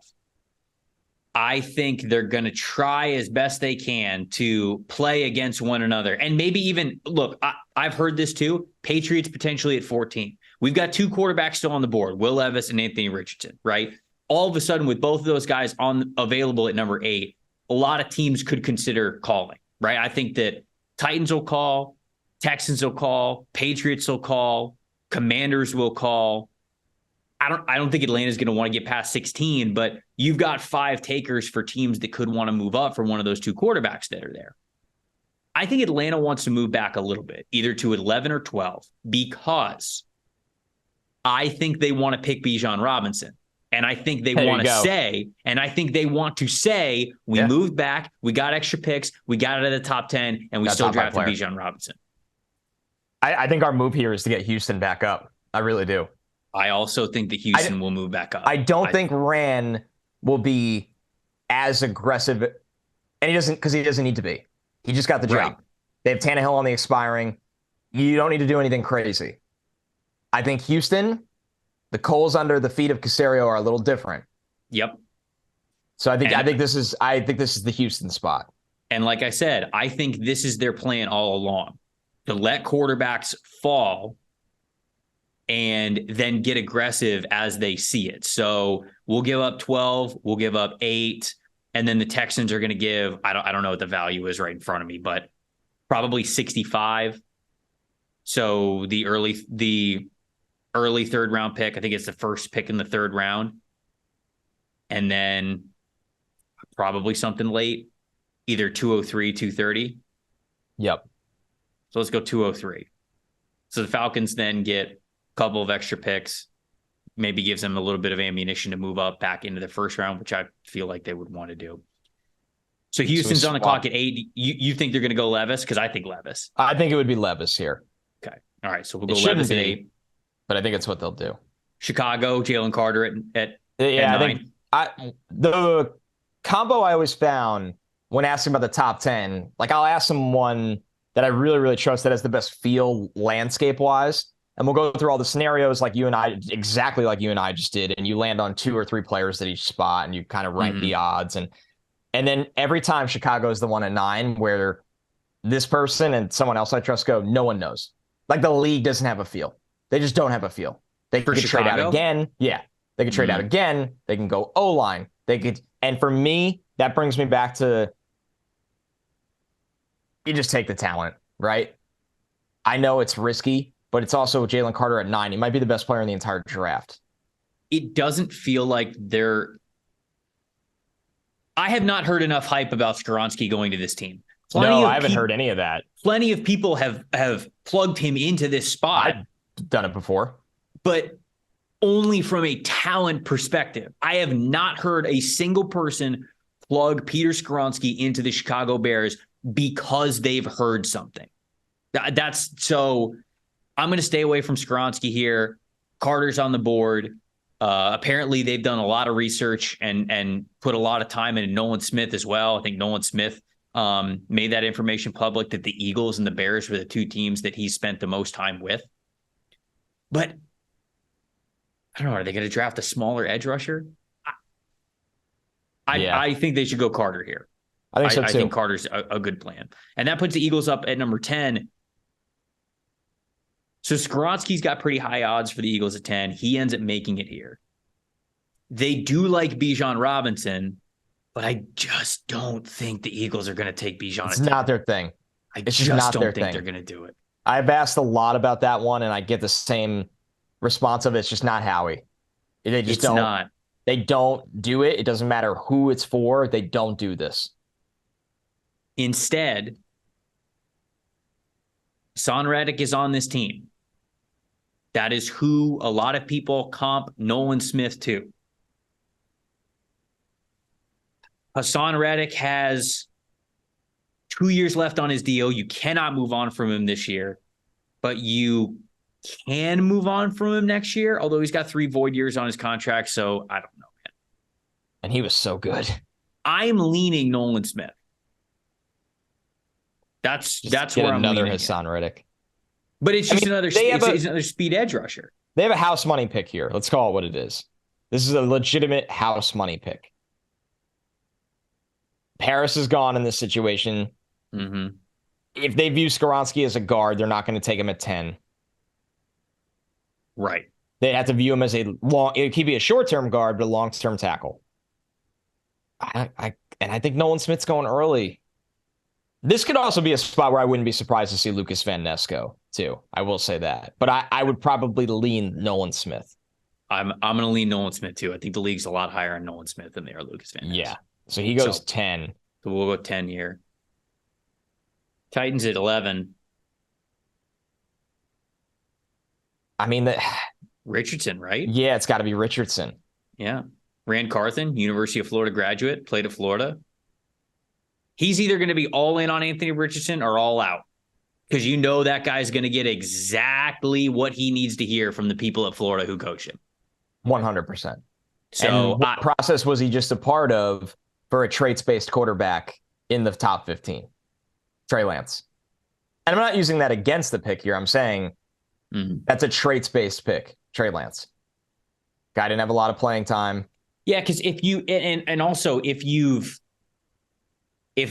I think they're going to try as best they can to play against one another. And maybe even, look, I've heard this too, Patriots potentially at 14. We've got 2 quarterbacks still on the board, Will Levis and Anthony Richardson, right? All of a sudden, with both of those guys available at number 8, a lot of teams could consider calling, right? I think that Titans will call, Texans will call, Patriots will call, Commanders will call. I don't think Atlanta's going to want to get past 16, but you've got 5 takers for teams that could want to move up for one of those 2 quarterbacks that are there. I think Atlanta wants to move back a little bit, either to 11 or 12, because I think they want to pick Bijan Robinson. And I think they want to say, we moved back, we got extra picks, we got it at the top 10, and we still drafted Bijan Robinson. I think our move here is to get Houston back up. I really do. I also think that Houston will move back up. I don't think Ran will be as aggressive, and he doesn't need to be. He just got the job. Right. They have Tannehill on the expiring. You don't need to do anything crazy. I think Houston, the coals under the feet of Caserio are a little different. Yep. So I think this is the Houston spot. And like I said, I think this is their plan all along, to let quarterbacks fall and then get aggressive as they see it. So we'll give up 12, we'll give up 8, and then the Texans are going to give, I don't know what the value is right in front of me, but probably 65. So the early 3rd round pick, I think it's the first pick in the 3rd round. And then probably something late, either 203, 230. Yep. So let's go 203. So the Falcons then get couple of extra picks, maybe gives them a little bit of ammunition to move up back into the 1st round, which I feel like they would want to do. So Houston's on the clock at 8. You think they're going to go Levis? Because I think Levis. I think it would be Levis here. Okay. All right. So we'll go Levis at 8. But I think it's what they'll do. Chicago, Jalen Carter at 9. I think the combo I always found when asking about the top 10, like I'll ask someone that I really, really trust that has the best feel landscape-wise, and we'll go through all the scenarios like you and I, exactly like you and I just did, and you land on 2 or 3 players at each spot, and you kind of rank the odds. And then every time Chicago is the one at 9 where this person and someone else I trust go, no one knows. Like the league doesn't have a feel. They just don't have a feel. They could trade out again. Yeah. They could trade out again. They can go O-line. They could, and for me, that brings me back to you just take the talent, right? I know it's risky, but it's also Jalen Carter at 9. He might be the best player in the entire draft. It doesn't feel like I have not heard enough hype about Skoronski going to this team. I haven't heard any of that. Plenty of people have plugged him into this spot. I've done it before. But only from a talent perspective. I have not heard a single person plug Peter Skoronski into the Chicago Bears because they've heard something. That's so I'm going to stay away from Skoronski here. Carter's on the board. Apparently, they've done a lot of research and put a lot of time into Nolan Smith as well. I think Nolan Smith made that information public that the Eagles and the Bears were the two teams that he spent the most time with. But I don't know. Are they going to draft a smaller edge rusher? I think they should go Carter here. I think so too. I think Carter's a good plan. And that puts the Eagles up at number 10. So Skoronski's got pretty high odds for the Eagles at 10. He ends up making it here. They do like Bijan Robinson, but I just don't think the Eagles are going to take Bijan. It's not their thing. It's just not don't think they're going to do it. I've asked a lot about that one, and I get the same response of it's just not Howie. They just don't. They don't do it. It doesn't matter who it's for. They don't do this. Instead, Son Reddick is on this team. That is who a lot of people comp Nolan Smith to. Hassan Reddick has 2 years left on his deal. You cannot move on from him this year, but you can move on from him next year, although he's got 3 void years on his contract, so I don't know, man. And he was so good. I'm leaning Nolan Smith. That's where I'm another leaning. Hassan Reddick. But it's just another speed edge rusher. They have a house money pick here. Let's call it what it is. This is a legitimate house money pick. Paris is gone in this situation. Mm-hmm. If they view Skoronski as a guard, they're not going to take him at 10. Right. They have to view him as it could be a short-term guard, but a long-term tackle. I think Nolan Smith's going early. This could also be a spot where I wouldn't be surprised to see Lucas Van Ness go, too. I will say that. But I would probably lean Nolan Smith. I'm going to lean Nolan Smith, too. I think the league's a lot higher on Nolan Smith than they are Lucas Van Ness. Yeah. So he goes 10. So we'll go 10 here. Titans at 11. I mean, Richardson, right? Yeah, it's got to be Richardson. Yeah. Rand Carthen, University of Florida graduate, played at Florida. He's either going to be all in on Anthony Richardson or all out, because you know that guy's going to get exactly what he needs to hear from the people at Florida who coach him. 100%. So and what process was he just a part of for a traits-based quarterback in the top 15? Trey Lance. And I'm not using that against the pick here. I'm saying that's a traits-based pick, Trey Lance. Guy didn't have a lot of playing time. Yeah, because if you and also if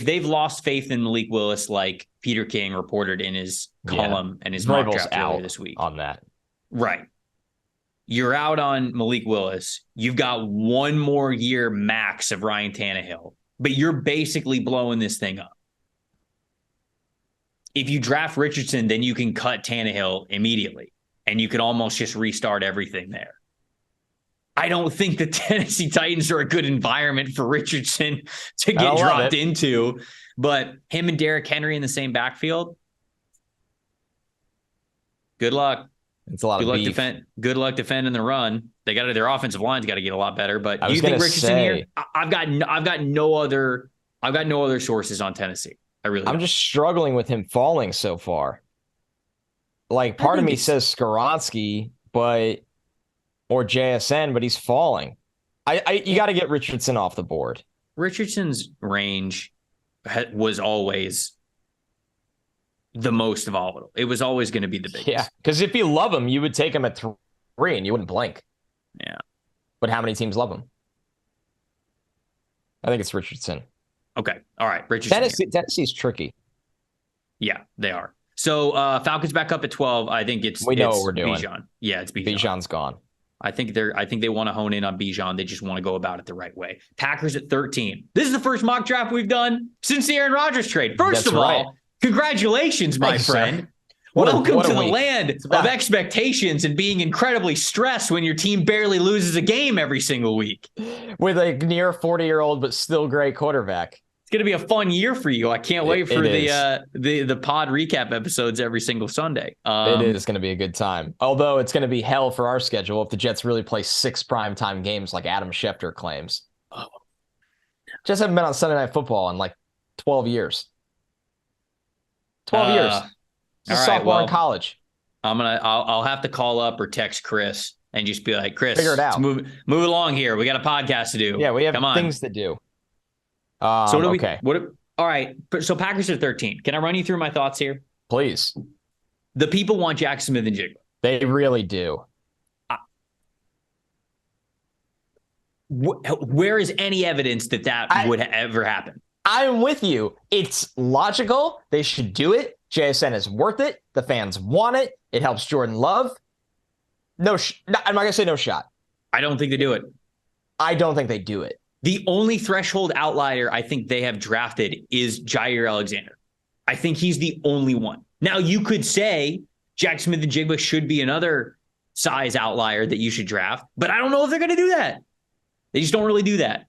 they've lost faith in Malik Willis, like Peter King reported in his column and his mock draft earlier this week on that, right? You're out on Malik Willis. You've got 1 more year max of Ryan Tannehill, but you're basically blowing this thing up. If you draft Richardson, then you can cut Tannehill immediately, and you can almost just restart everything there. I don't think the Tennessee Titans are a good environment for Richardson to get dropped into, but him and Derrick Henry in the same backfield, good luck. It's a lot of beef. Good luck defending the run. Their offensive line's got to get a lot better. But do you think Richardson here? I've got no other sources on Tennessee. I'm just struggling with him falling so far. Like, part of me says Skoronski, or JSN, but he's falling. You got to get Richardson off the board. Richardson's range was always the most volatile. It was always going to be the biggest. Yeah, because if you love him, you would take him at 3 and you wouldn't blink. Yeah. But how many teams love him? I think it's Richardson. Okay. All right. Richardson. Tennessee's tricky. Yeah, they are. So Falcons back up at 12. I think we know what we're doing. Bijan. Yeah, it's Bijan. Bijan's gone. I think they want to hone in on Bijan. They just want to go about it the right way. Packers at 13. This is the first mock draft we've done since the Aaron Rodgers trade. First of all, congratulations, my friend. Sir. Welcome to the land of expectations and being incredibly stressed when your team barely loses a game every single week. With a near 40-year-old but still great quarterback. It's going to be a fun year for you. I can't wait for the pod recap episodes every single Sunday. It is going to be a good time. Although it's going to be hell for our schedule if the Jets really play 6 primetime games like Adam Schefter claims. Oh. Jets haven't been on Sunday Night Football in like 12 years. 12 years. It's a sophomore in college. I'll have to call up or text Chris and just be like, Chris, figure it out. let's move along here. We got a podcast to do. Yeah, we have Come on. things to do. So okay. All right. So Packers are 13. Can I run you through my thoughts here? Please. The people want Jackson Smith and Jigba. They really do. Where is any evidence that would ever happen? I'm with you. It's logical. They should do it. JSN is worth it. The fans want it. It helps Jordan Love. I'm not going to say no shot. I don't think they do it. I don't think they do it. The only threshold outlier I think they have drafted is Jair Alexander. I think he's the only one. Now, you could say Jack Smith and Jigba should be another size outlier that you should draft, but I don't know if they're going to do that. They just don't really do that.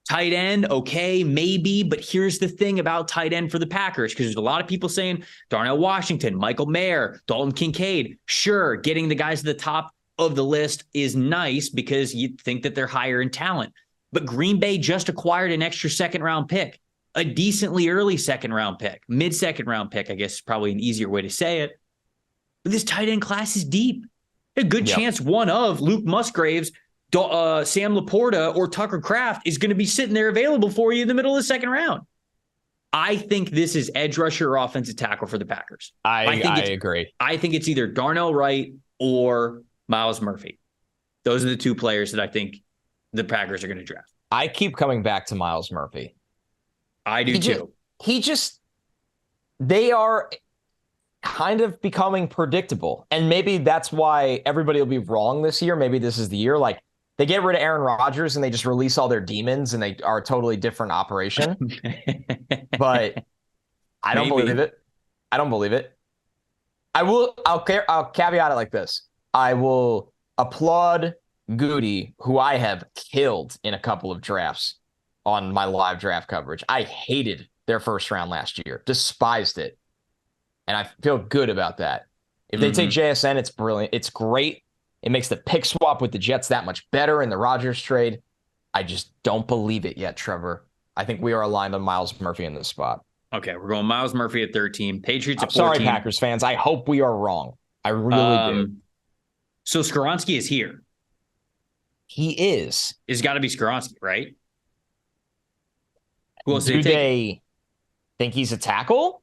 Tight end, okay, maybe, but here's the thing about tight end for the Packers, because there's a lot of people saying Darnell Washington, Michael Mayer, Dalton Kincaid. Sure, getting the guys at the top of the list is nice because you think that they're higher in talent. But Green Bay just acquired an extra second-round pick, a decently early second-round pick, mid-second-round pick, I guess is probably an easier way to say it. But this tight end class is deep. A good chance one of Luke Musgraves, Sam Laporta, or Tucker Kraft is going to be sitting there available for you in the middle of the second round. I think this is edge rusher or offensive tackle for the Packers. I agree. I think it's either Darnell Wright or Myles Murphy. Those are the two players that I think the Packers are going to draft. I keep coming back to Myles Murphy. I do too. They are kind of becoming predictable. And maybe that's why everybody will be wrong this year. Maybe this is the year. Like, they get rid of Aaron Rodgers and they just release all their demons and they are a totally different operation. But I don't believe it. I don't believe it. I'll caveat it like this. I will applaud Goody, who I have killed in a couple of drafts on my live draft coverage. I hated their first round last year, despised it. And I feel good about that. If they take JSN, it's brilliant. It's great. It makes the pick swap with the Jets that much better in the Rodgers trade. I just don't believe it yet, Trevor. I think we are aligned on Myles Murphy in this spot. Okay, we're going Myles Murphy at 13. Patriots at 14. Sorry, Packers fans. I hope we are wrong. I really do. So Skoronski is here. He is. It's got to be Skoronski, right? Who else do they think he's a tackle?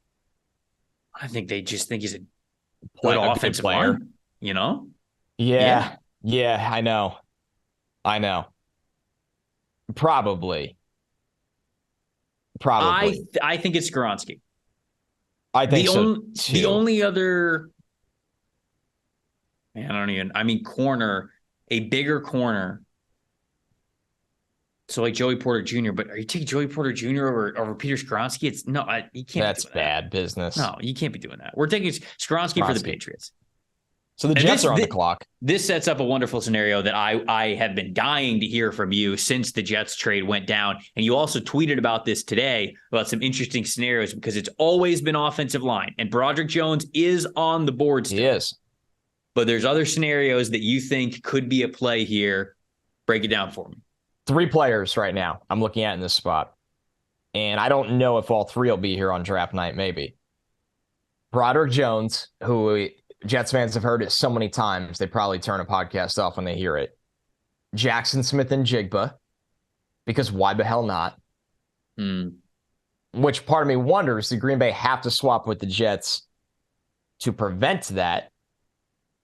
I think they just think he's a good offensive player. You know? Yeah, I know. Probably. I think it's Skoronski. I think too. The only other, corner, a bigger corner. So like Joey Porter Jr., but are you taking Joey Porter Jr. over Peter Skoronski? You can't. That's bad business. No, you can't be doing that. We're taking Skoronski for the Patriots. So the Jets are on the clock. This sets up a wonderful scenario that I have been dying to hear from you since the Jets trade went down. And you also tweeted about this today, about some interesting scenarios, because it's always been offensive line. And Broderick Jones is on the board still. He is. But there's other scenarios that you think could be a play here. Break it down for me. 3 players right now I'm looking at in this spot. And I don't know if all 3 will be here on draft night, maybe. Broderick Jones, who Jets fans have heard it so many times, they probably turn a podcast off when they hear it. Jackson Smith and Jigba, because why the hell not? Which part of me wonders, did Green Bay have to swap with the Jets to prevent that?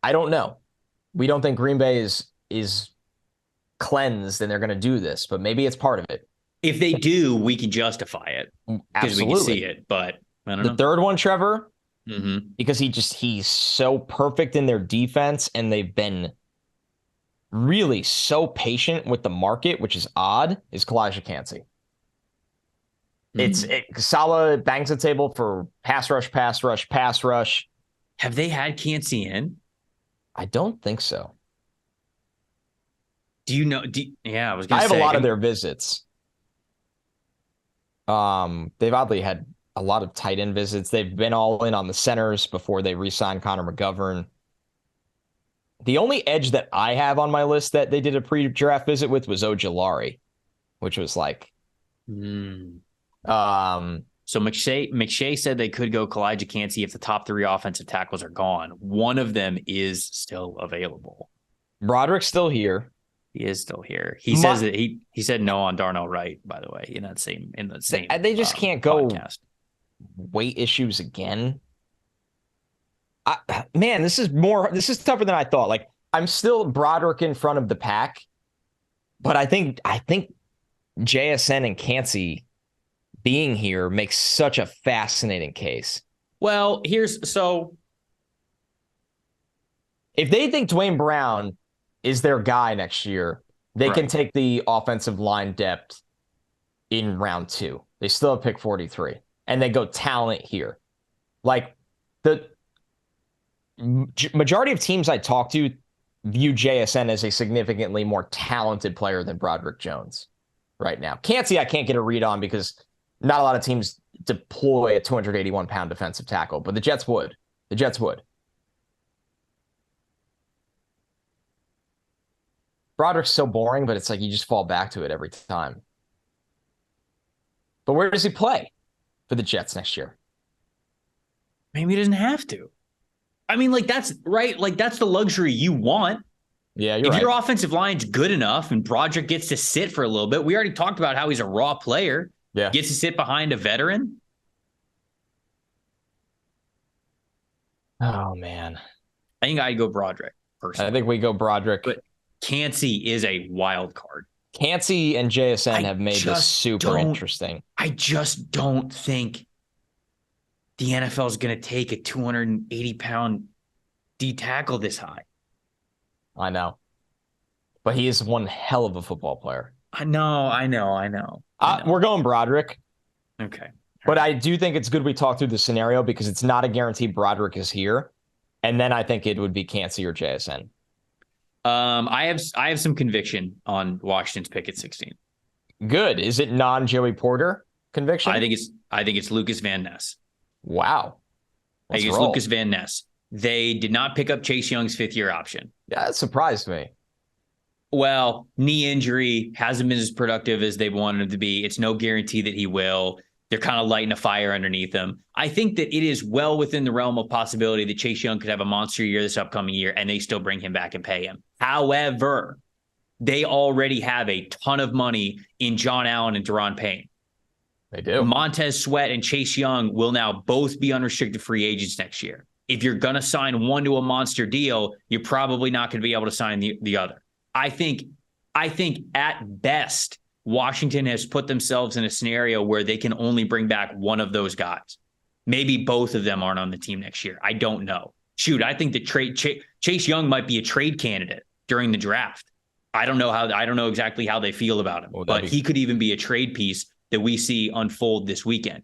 I don't know. We don't think Green Bay is cleansed and they're going to do this, but maybe it's part of it. If they do, we can justify it because we can see it, but I don't know. The third one, Trevor, because he's so perfect in their defense and they've been really so patient with the market, which is odd, is Kalijah Kancey. Saleh bangs the table for pass rush. Have they had Kancey in? I don't think so. Do you know? I was going to say. I have a lot of their visits. They've oddly had a lot of tight end visits. They've been all in on the centers before they re-signed Connor McGovern. The only edge that I have on my list that they did a pre-draft visit with was Ojulari, which was like. So McShay said they could go Kalijah Kancey if the top 3 offensive tackles are gone. One of them is still available. Broderick's still here. He is still here. He says that he said no on Darnell Wright, by the way, in the same They just can't go podcast. Weight issues again. Man, this is tougher than I thought. Like, I'm still Broderick in front of the pack, but I think JSN and Cansey being here makes such a fascinating case. Well, if they think Dwayne Brown is their guy next year, they can take the offensive line depth in round 2. They still have pick 43, and they go talent here. Like, the majority of teams I talk to view JSN as a significantly more talented player than Broderick Jones right now. Cansey, I can't get a read on because not a lot of teams deploy a 281-pound defensive tackle, but the Jets would. Broderick's so boring, but it's like you just fall back to it every time. But where does he play for the Jets next year? Maybe he doesn't have to. I mean, like, that's right. Like, that's the luxury you want. Yeah, if your offensive line's good enough and Broderick gets to sit for a little bit, we already talked about how he's a raw player. Yeah. Gets to sit behind a veteran. Oh, man. I think I'd go Broderick, personally. I think we go Broderick. But Cansey is a wild card. Cansey and JSN have made this super interesting. I just don't think the NFL is going to take a 280-pound D tackle this high. I know. But he is one hell of a football player. I know. We're going Broderick. Okay. But I do think it's good we talk through the scenario because it's not a guarantee Broderick is here. And then I think it would be Cansey or JSN. I have some conviction on Washington's pick at 16. Good. Is it non-Joey Porter conviction? I think it's Lucas Van Ness. Wow. I think it's Lucas Van Ness. They did not pick up Chase Young's 5th-year option. Yeah, that surprised me. Well, knee injury, hasn't been as productive as they wanted him to be. It's no guarantee that he will. They're kind of lighting a fire underneath him. I think that it is well within the realm of possibility that Chase Young could have a monster year this upcoming year and they still bring him back and pay him. However, they already have a ton of money in John Allen and Daron Payne. They do. Montez Sweat and Chase Young will now both be unrestricted free agents next year. If you're going to sign one to a monster deal, you're probably not going to be able to sign the other. I think at best, Washington has put themselves in a scenario where they can only bring back one of those guys. Maybe both of them aren't on the team next year. I don't know. Shoot, I think that Chase Young might be a trade candidate during the draft. I don't know exactly how they feel about him, but he could even be a trade piece that we see unfold this weekend.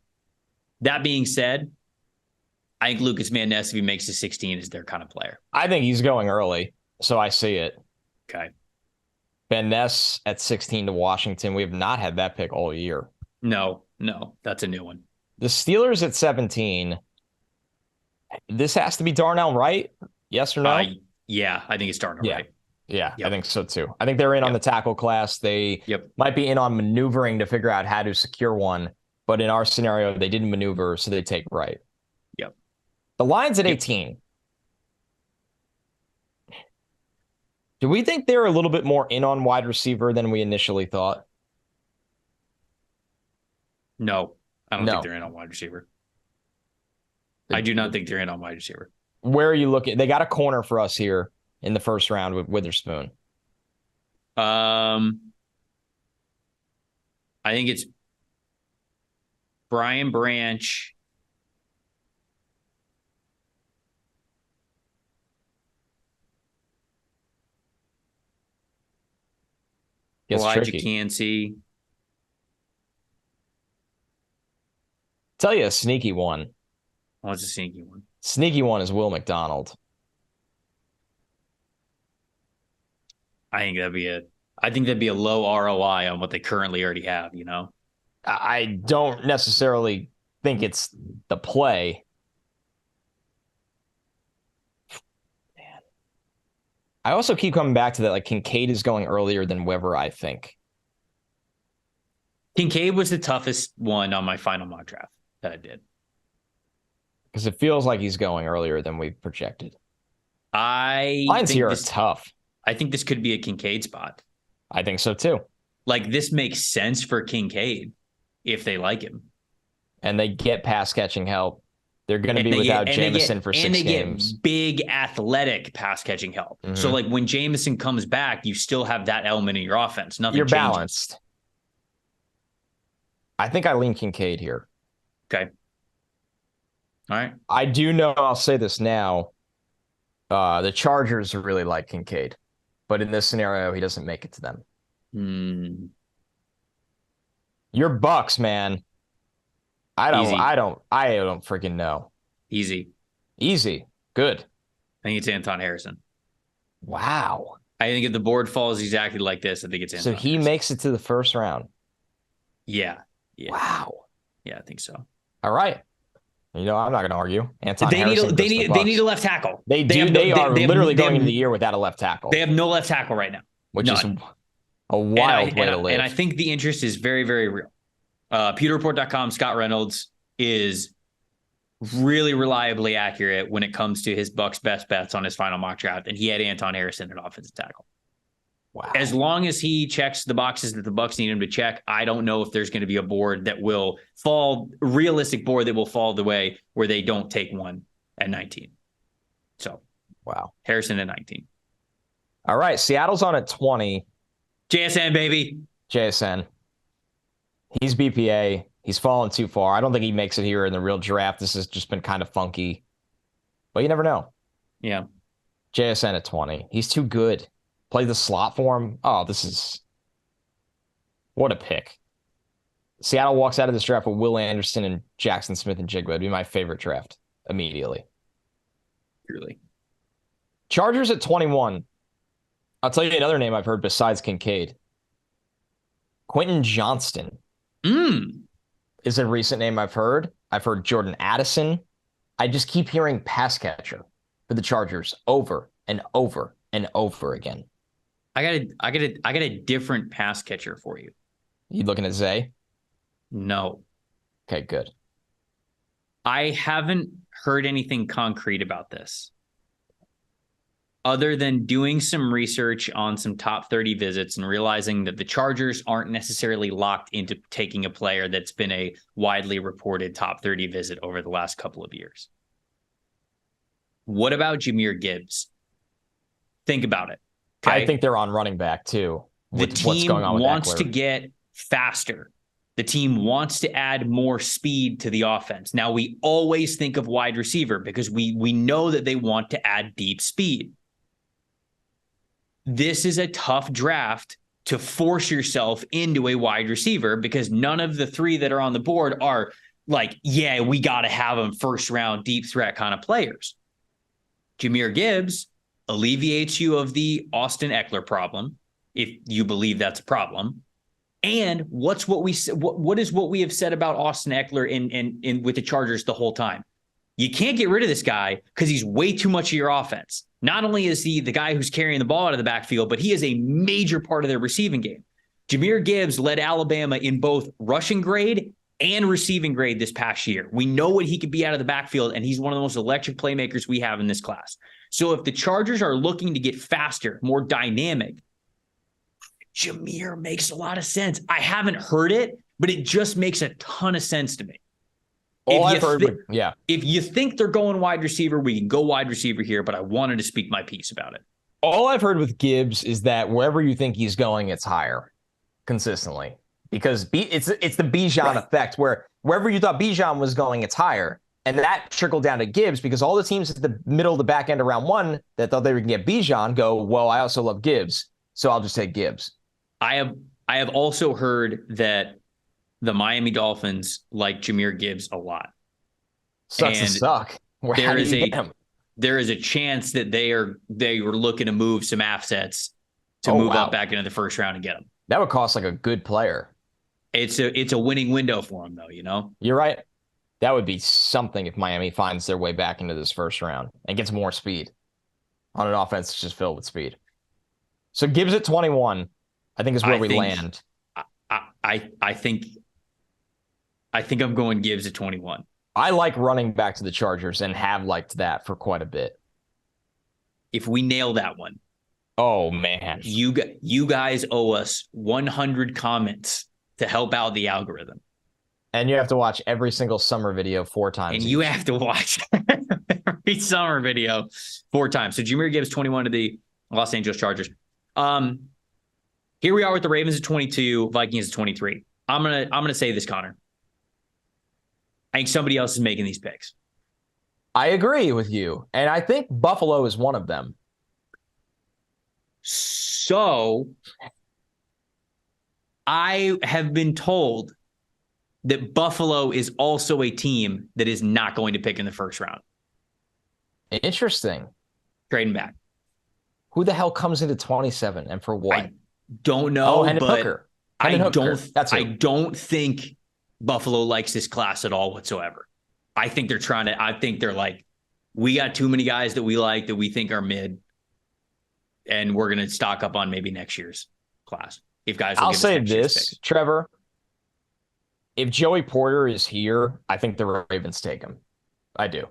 That being said, I think Lucas Van Ness, if he makes the 16, is their kind of player. I think he's going early, so I see it. Okay. Van Ness at 16 to Washington. We have not had that pick all year. No, that's a new one. The Steelers at 17. This has to be Darnell Wright? Yes or no? Yeah, I think it's Darnell Wright. Yeah, yep. I think so too. I think they're in on the tackle class. They might be in on maneuvering to figure out how to secure one. But in our scenario, they didn't maneuver, so they take Wright. Yep. The Lions at 18. Do we think they're a little bit more in on wide receiver than we initially thought? No, I don't think they're in on wide receiver. I do not think they're in on wide receiver. Where are you looking? They got a corner for us here in the first round with Witherspoon. I think it's Brian Branch. Elijah Cansey. Tell you a sneaky one. What's a sneaky one? Sneaky one is Will McDonald. I think that'd be a low ROI on what they currently already have, you know? I don't necessarily think it's the play. Man. I also keep coming back to that, like Kincaid is going earlier than Weber, I think. Kincaid was the toughest one on my final mock draft that I did. Because it feels like he's going earlier than we've projected. Lines here are tough. I think this could be a Kincaid spot. I think so too. Like, this makes sense for Kincaid if they like him. And they get pass catching help. They're going to be without Jameson for 6 games. Get big athletic pass catching help. Mm-hmm. So like when Jameson comes back, you still have that element in your offense. Nothing You're changes. Balanced. I think I lean Kincaid here. Okay. All right. I do know, I'll say this now. The Chargers really like Kincaid, but in this scenario, he doesn't make it to them. Your Bucks, man. I don't freaking know. Easy. Good. I think it's Anton Harrison. Wow. I think if the board falls exactly like this, I think it's Anton So he Harrison. makes it to the first round. Yeah. Wow. Yeah, I think so. All right. I'm not going to argue. Anton they Harrison. They need a left tackle. They are literally going into the year without a left tackle. They have no left tackle right now. Which is a wild way to live. And I think the interest is very, very real. PewterReport.com, Scott Reynolds is really reliably accurate when it comes to his Bucks best bets on his final mock draft, and he had Anton Harrison at offensive tackle. Wow. As long as he checks the boxes that the Bucks need him to check, I don't know if there's going to be a board that will fall, realistic board that will fall the way where they don't take one at 19. So, wow. Harrison at 19. All right, Seattle's on at 20. JSN, baby. JSN. He's BPA. He's fallen too far. I don't think he makes it here in the real draft. This has just been kind of funky. But you never know. Yeah. JSN at 20. He's too good. Play the slot for him. Oh, this is... What a pick. Seattle walks out of this draft with Will Anderson and Jackson Smith and Jigba. It'd be my favorite draft immediately. Really. Chargers at 21. I'll tell you another name I've heard besides Kincaid. Quentin Johnston. Is a recent name I've heard. I've heard Jordan Addison. I just keep hearing pass catcher for the Chargers over and over and over again. I got a different pass catcher for you. You looking at Zay? No. Okay, good. I haven't heard anything concrete about this, other than doing some research on some top 30 visits and realizing that the Chargers aren't necessarily locked into taking a player that's been a widely reported top 30 visit over the last couple of years. What about Jahmyr Gibbs? Think about it. Okay? I think they're on running back too. The team wants to get faster. The team wants to add more speed to the offense. Now, we always think of wide receiver because we know that they want to add deep speed. This is a tough draft to force yourself into a wide receiver because none of the three that are on the board are like, yeah, we got to have them first round deep threat kind of players. Jahmyr Gibbs alleviates you of the Austin Eckler problem, if you believe that's a problem. And what is what we have said about Austin Eckler in with the Chargers the whole time? You can't get rid of this guy because he's way too much of your offense. Not only is he the guy who's carrying the ball out of the backfield, but he is a major part of their receiving game. Jahmyr Gibbs led Alabama in both rushing grade and receiving grade this past year. We know what he could be out of the backfield, and he's one of the most electric playmakers we have in this class. So if the Chargers are looking to get faster, more dynamic, Jahmyr makes a lot of sense. I haven't heard it, but it just makes a ton of sense to me. If you think they're going wide receiver, we can go wide receiver here, but I wanted to speak my piece about it. All I've heard with Gibbs is that wherever you think he's going, it's higher consistently because it's the Bijan effect where wherever you thought Bijan was going, it's higher. And that trickled down to Gibbs because all the teams at the middle of the back end of round one that thought they were going to get Bijan go, well, I also love Gibbs, so I'll just take Gibbs. I have also heard that the Miami Dolphins like Jahmyr Gibbs a lot. Sucks to suck. There is a chance that they were looking to move some assets to move up back into the first round and get him. That would cost like a good player. It's a winning window for him, though. You know, you're right. That would be something if Miami finds their way back into this first round and gets more speed on an offense that's just filled with speed. So Gibbs at 21, I think is where we land. I think I'm going Gibbs at 21. I like running back to the Chargers and have liked that for quite a bit. If we nail that one, Oh, man. You guys owe us 100 comments to help out the algorithm. And you have to watch every single summer video 4 times. And you have to watch every summer video 4 times. So Jahmyr Gibbs 21 to the Los Angeles Chargers. Here we are with the Ravens at 22, Vikings at 23. I'm gonna say this, Connor. I think somebody else is making these picks. I agree with you. And I think Buffalo is one of them. So I have been told that Buffalo is also a team that is not going to pick in the first round. Interesting. Trading back. Who the hell comes into 27 and for what? I don't know, Hendon but Hooker. I don't think Buffalo likes this class at all whatsoever. I think they're like, we got too many guys that we like that we think are mid, and we're going to stock up on maybe next year's class. If guys, I'll say this, Trevor. If Joey Porter is here, I think the Ravens take him. I do.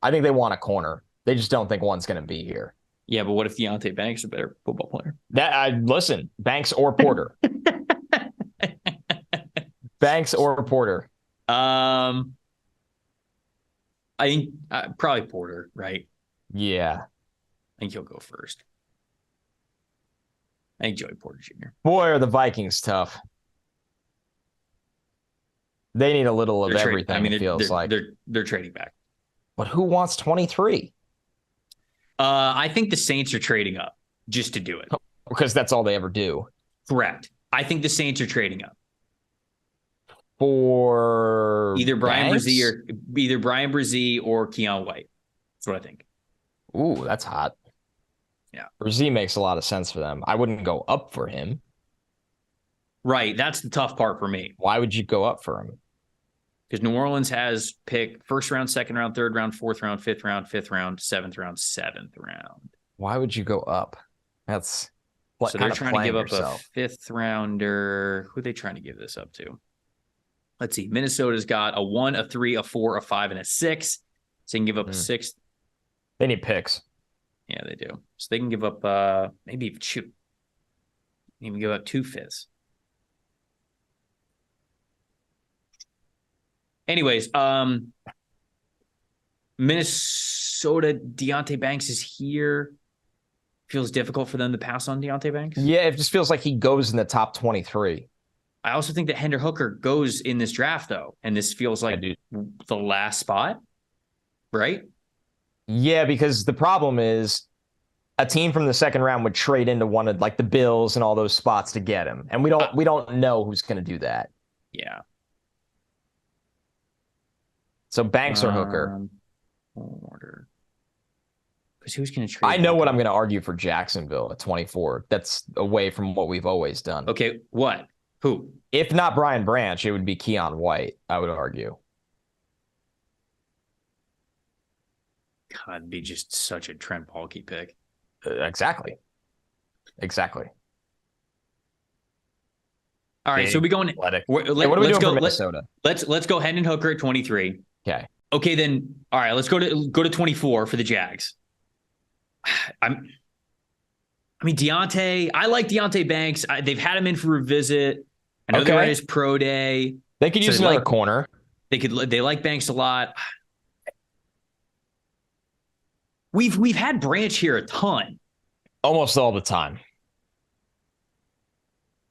I think they want a corner. They just don't think one's going to be here. Yeah, but what if Deonte Banks is a better football player? Listen, Banks or Porter. Banks or Porter. I think probably Porter, right? Yeah. I think he'll go first. I think Joey Porter Jr. Boy, are the Vikings tough. They need a little of everything. I mean, it feels like they're trading back. But who wants 23? I think the Saints are trading up just to do it because that's all they ever do. Correct. I think the Saints are trading up for either Brian Brzee or Keon White. That's what I think. Ooh, that's hot. Yeah, Brzee makes a lot of sense for them. I wouldn't go up for him. Right, that's the tough part for me. Why would you go up for him? Because New Orleans has pick first round, second round, third round, fourth round, fifth round, seventh round. Why would you go up? That's so they're trying to give up a fifth rounder. Who are they trying to give this up to? Let's see. Minnesota's got a 1, a 3, a 4, a 5, and a 6. So they can give up a 6th. They need picks. Yeah, they do. So they can give up maybe even give up 2 5ths. Anyways, Minnesota, Deonte Banks is here. Feels difficult for them to pass on Deonte Banks. Yeah, it just feels like he goes in the top 23. I also think that Hendon Hooker goes in this draft, though, and this feels like the last spot, right? Yeah, because the problem is a team from the second round would trade into one of like the Bills and all those spots to get him, and we don't know who's going to do that. Yeah. So Banks or Hooker? Order. Because who's going to trade? I know what I'm going to argue for Jacksonville at 24. That's away from what we've always done. Okay, what? Who? If not Brian Branch, it would be Keon White, I would argue. God, it'd be just such a Trent Baalke pick. Exactly. All right, so we going. What are we doing for Minnesota? Let's go Hendon Hooker at 23. Okay, then. All right, let's go to 24 for the Jags. I mean, Deonte. I like Deonte Banks. They've had him in for a visit. I know they're at his pro day. They could use another corner. They like Banks a lot. We've had Branch here a ton. Almost all the time.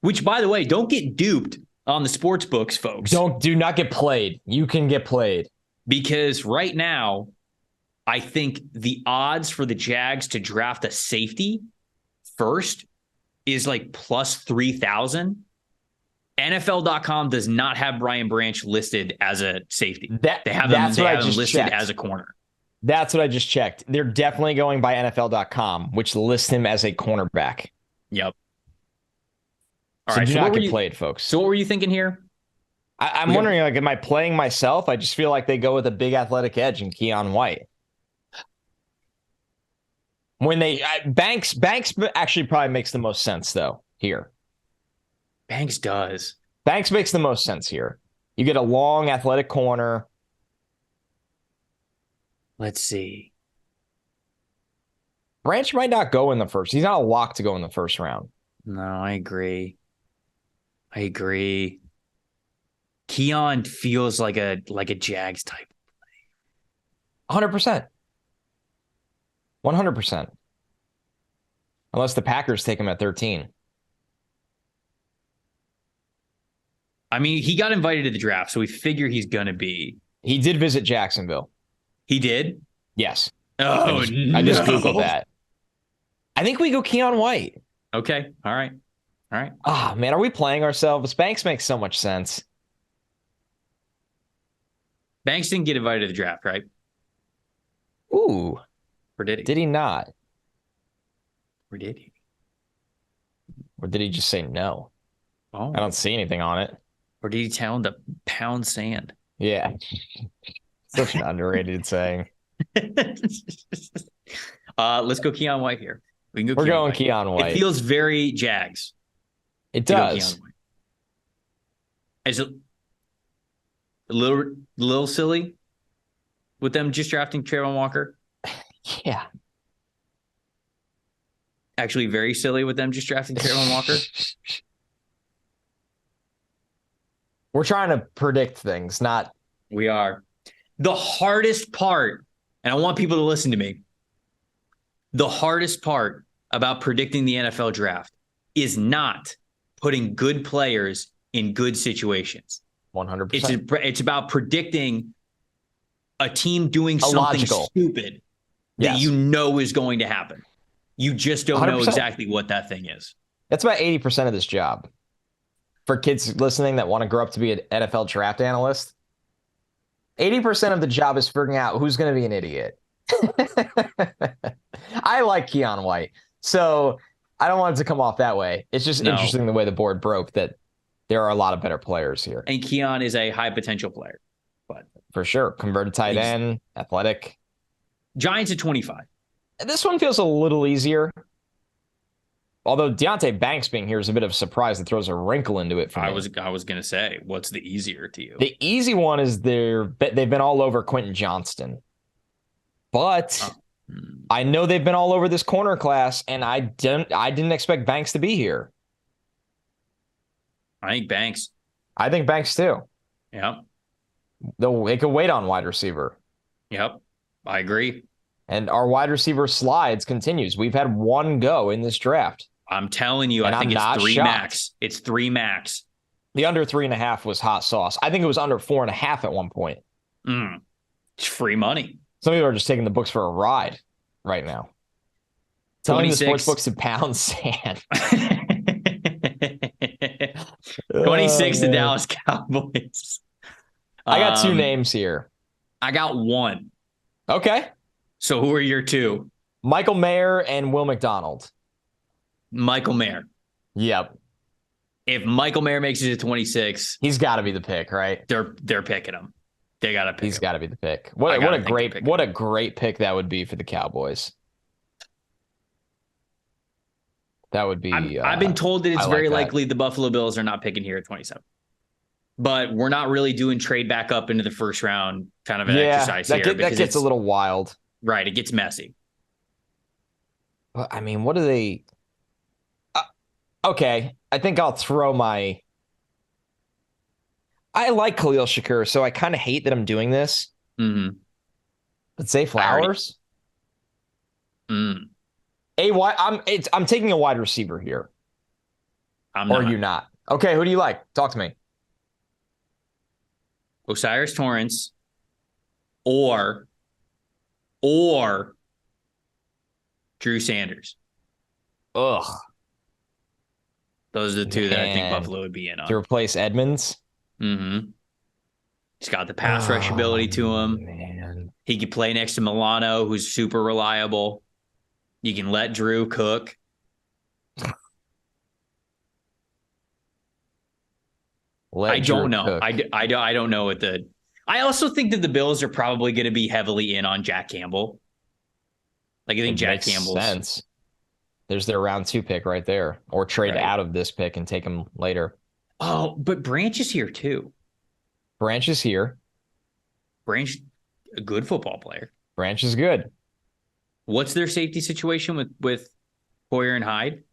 Which, by the way, don't get duped on the sports books, folks. Do not get played. You can get played. Because right now, I think the odds for the Jags to draft a safety first is like plus 3,000. NFL.com does not have Brian Branch listed as a safety. They have him listed as a corner. That's what I just checked. They're definitely going by NFL.com, which lists him as a cornerback. Yep. All right, do not get played, folks. So what were you thinking here? I'm wondering, like, am I playing myself? I just feel like they go with a big athletic edge in Keon White. When Banks actually probably makes the most sense, though, here. Banks does. Banks makes the most sense here. You get a long athletic corner. Let's see. Branch might not go in the first. He's not a lock to go in the first round. No, I agree. Keon feels like a Jags type. 100%. 100%. Unless the Packers take him at 13. I mean, he got invited to the draft, so we figure he's going to be. He did visit Jacksonville. He did? Yes. Oh, I just Googled that. I think we go Keon White. Okay. All right. Ah, man, are we playing ourselves? Banks makes so much sense. Banks didn't get invited to the draft, right? Ooh. Or did he? Did he not? Or did he? Or did he just say no? Oh. I don't see anything on it. Or did he tell him to pound sand? Yeah. Such an underrated saying. Let's go Keon White here. We're going Keon White. It feels very Jags. It does. Is it a little silly with them just drafting Trevor Walker? Yeah. Actually, very silly with them just drafting Trevor Walker. We're trying to predict things, not. We are. The hardest part, and I want people to listen to me, the hardest part about predicting the NFL draft is not putting good players in good situations. 100%. It's about predicting a team doing something stupid that you know is going to happen. You just don't 100%. Know exactly what that thing is. That's about 80% of this job. For kids listening that want to grow up to be an NFL draft analyst, 80% of the job is figuring out who's going to be an idiot. I like Keon White, so I don't want it to come off that way. It's just interesting the way the board broke that there are a lot of better players here. And Keon is a high potential player. But for sure. Converted tight end, athletic. Giants at 25. This one feels a little easier. Although Deonte Banks being here is a bit of a surprise that throws a wrinkle into it for me. I was going to say, what's the easier to you? The easy one is they've been all over Quentin Johnston. But I know they've been all over this corner class, and I didn't expect Banks to be here. I think Banks. I think Banks too. Yep. They could wait on wide receiver. Yep. I agree. And our wide receiver slides continues. We've had one go in this draft. I'm telling you, I think it's 3 max. It's 3 max. The under 3.5 was hot sauce. I think it was under 4.5 at one point. It's free money. Some people are just taking the books for a ride right now. Telling the sports books to pound sand. 26 to Dallas Cowboys. I got 2 names here. I got 1. Okay. So who are your 2? Michael Mayer and Will McDonald. Michael Mayer. Yep. If Michael Mayer makes it to 26, he's got to be the pick, right? They're picking him. They got to pick. He's got to be the pick. What a great pick that would be for the Cowboys. That would be. I've been told that it's very likely the Buffalo Bills are not picking here at 27. But we're not really doing trade back up into the first round kind of an exercise here. That gets a little wild. Right. It gets messy. But I mean, what do they? Okay. I think I'll throw my. I like Khalil Shakur, so I kind of hate that I'm doing this. Mm-hmm. But Zay Flowers. I'm taking a wide receiver here. Or you not? Okay, who do you like? Talk to me. Osiris Torrance or Drew Sanders. Ugh. Those are the 2 that I think Buffalo would be in on. To replace Edmonds? Mm-hmm. He's got the pass rush ability to him. Man. He can play next to Milano, who's super reliable. You can let Drew cook. I don't know. I don't know what the. I also think that the Bills are probably going to be heavily in on Jack Campbell. Like I think Jack Campbell's sense. There's their round 2 pick right there, or trade out of this pick and take him later. Oh, but Branch is here too. Branch is here. Branch, a good football player. Branch is good. What's their safety situation with Poyer and Hyde?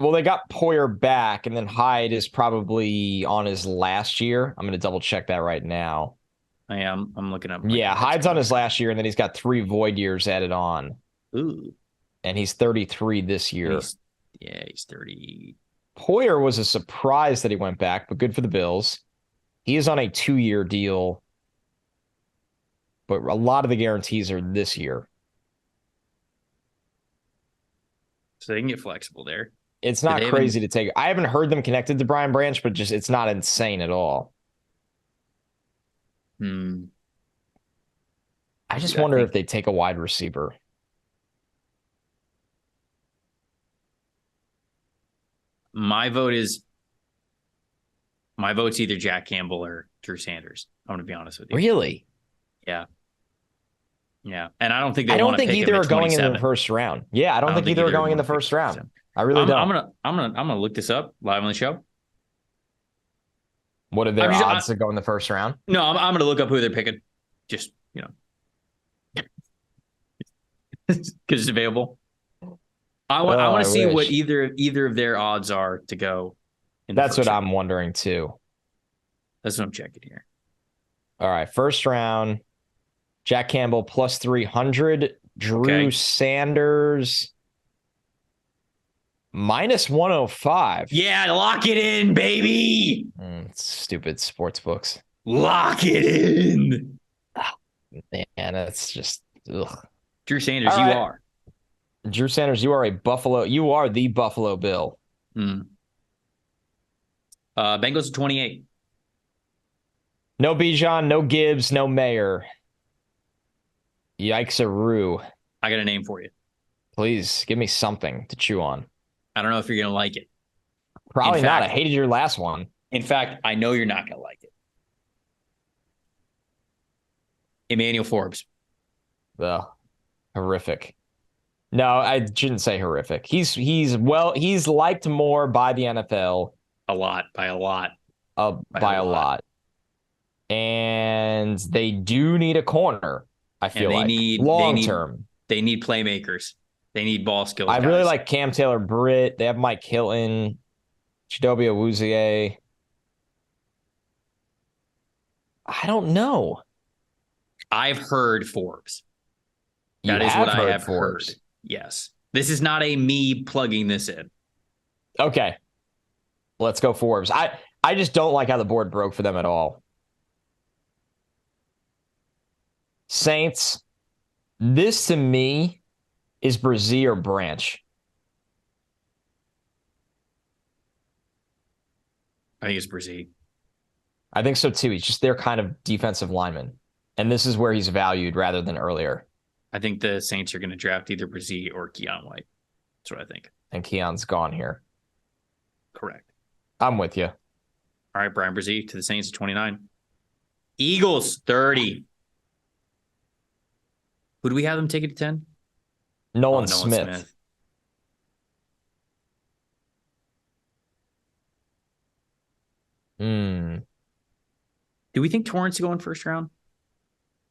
Well, they got Poyer back, and then Hyde is probably on his last year. I'm going to double check that right now. I am. I'm looking up. Yeah, Hyde's on his last year, and then he's got 3 void years added on. Ooh. And he's 33 this year. He's 30. Poyer was a surprise that he went back, but good for the Bills. He is on a 2-year deal, but a lot of the guarantees are this year. So they can get flexible there. It's not crazy to take. I haven't heard them connected to Brian Branch, but just it's not insane at all. I just wonder if they take a wide receiver. My vote's either Jack Campbell or Drew Sanders. I'm going to be honest with you. Really? Yeah. Yeah. And I don't think I don't think either are going in the first round. Yeah, I don't think either are going in the first round. I really don't. I'm gonna look this up live on the show. What are their odds to go in the first round? No, I'm gonna look up who they're picking. Just, because it's available. I want to see what either of their odds are to go. That's what I'm wondering too. That's what I'm checking here. All right, first round. Jack Campbell plus 300. Drew Sanders minus 105. Yeah, lock it in, baby. Stupid sports books. Lock it in. Man, that's just ugh. Drew Sanders, you are. Drew Sanders, you are a Buffalo. You are the Buffalo Bill. Bengals at 28. No Bijan, no Gibbs, no Mayer. Yikes-a-roo. I got a name for you. Please, give me something to chew on. I don't know if you're going to like it. Probably not. I hated your last one. In fact, I know you're not going to like it. Emmanuel Forbes. Ugh. Horrific. No, I shouldn't say horrific. He's liked more by the NFL. By a lot. And they do need a corner, I feel like. Long term. They need playmakers. They need ball skills. I really like Cam Taylor-Britt. They have Mike Hilton, Chidobe Awuzie. I don't know. I've heard Forbes. That is what I have heard. Yes. This is not a me plugging this in. Okay. Let's go Forbes. I just don't like how the board broke for them at all. Saints. This to me is Brzee or Branch. I think it's Brzee. I think so too. He's just their kind of defensive lineman. And this is where he's valued rather than earlier. I think the Saints are going to draft either Brzee or Keon White. That's what I think. And Keon's gone here. Correct. I'm with you. All right, Brian Brzee to the Saints at 29. Eagles, 30. Who do we have them take it to 10? Nolan Smith. Do we think Torrance go in first round?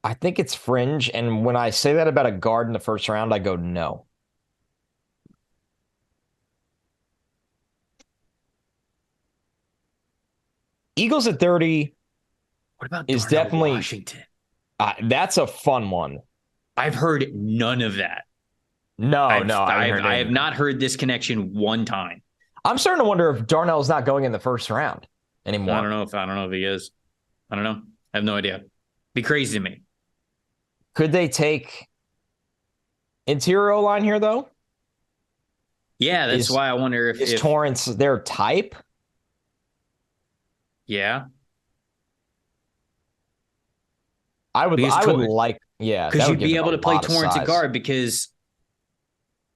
I think it's fringe. And when I say that about a guard in the first round, I go no. Eagles at 30 what about is Darnell definitely Washington. That's a fun one. I've heard none of that. I have not heard this connection one time. I'm starting to wonder if Darnell's not going in the first round anymore. I don't know if he is. I don't know. I have no idea. Be crazy to me. Could they take interior O-line here though? Yeah, that's why I wonder if Torrance their type. Yeah. Because you'd be able to play Torrance at guard because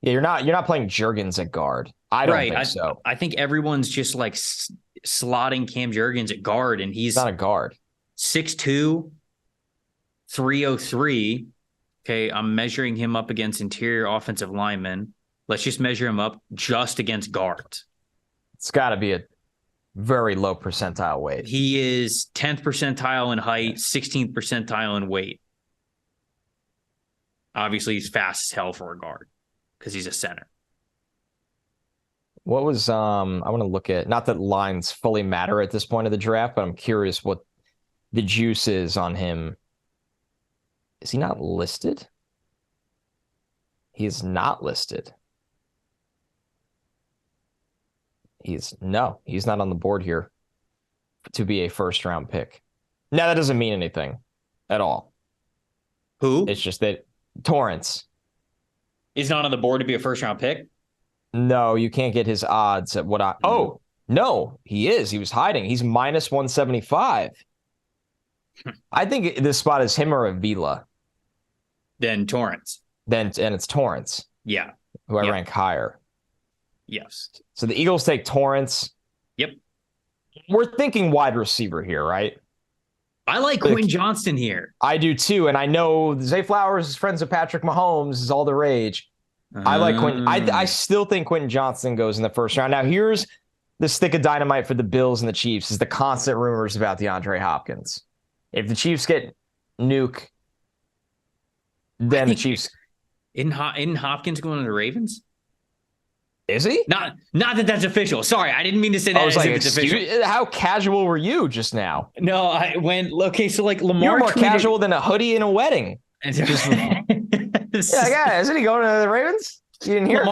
you're not playing Juergens at guard. I don't think so. I think everyone's just like slotting Cam Juergens at guard, and he's not a guard. 6'2", 303. Okay, I'm measuring him up against interior offensive linemen. Let's just measure him up just against guards. It's got to be a very low percentile weight. He is 10th percentile in height, 16th percentile in weight. Obviously, he's fast as hell for a guard because he's a center. What was I want to look at, not that lines fully matter at this point of the draft, but I'm curious what the juice is on him. Is he not listed? He is not listed. He's not on the board here to be a first round pick. Now that doesn't mean anything at all. Who? It's just that Torrance is not on the board to be a first round pick. No, you can't get his odds at what I. Oh, no, he is. He was hiding. He's minus 175. I think this spot is him or Avila. Then Torrance. And it's Torrance. Yeah. Who I rank higher. Yes. So the Eagles take Torrance. Yep. We're thinking wide receiver here, right? I like Quentin Johnston here. I do too. And I know Zay Flowers is friends with Patrick Mahomes is all the rage. I like Quentin. I still think Quentin Johnston goes in the first round. Now, here's the stick of dynamite for the Bills and the Chiefs is the constant rumors about DeAndre Hopkins. If the Chiefs get Nuke, then the Chiefs. Isn't Hopkins going to the Ravens? Is he? Not that that's official. Sorry, I didn't mean to say that as if it's official. How casual were you just now? No, I went, okay, so like Lamar. You're more casual than a hoodie in a wedding. Yeah, isn't he going to the Ravens? You didn't hear?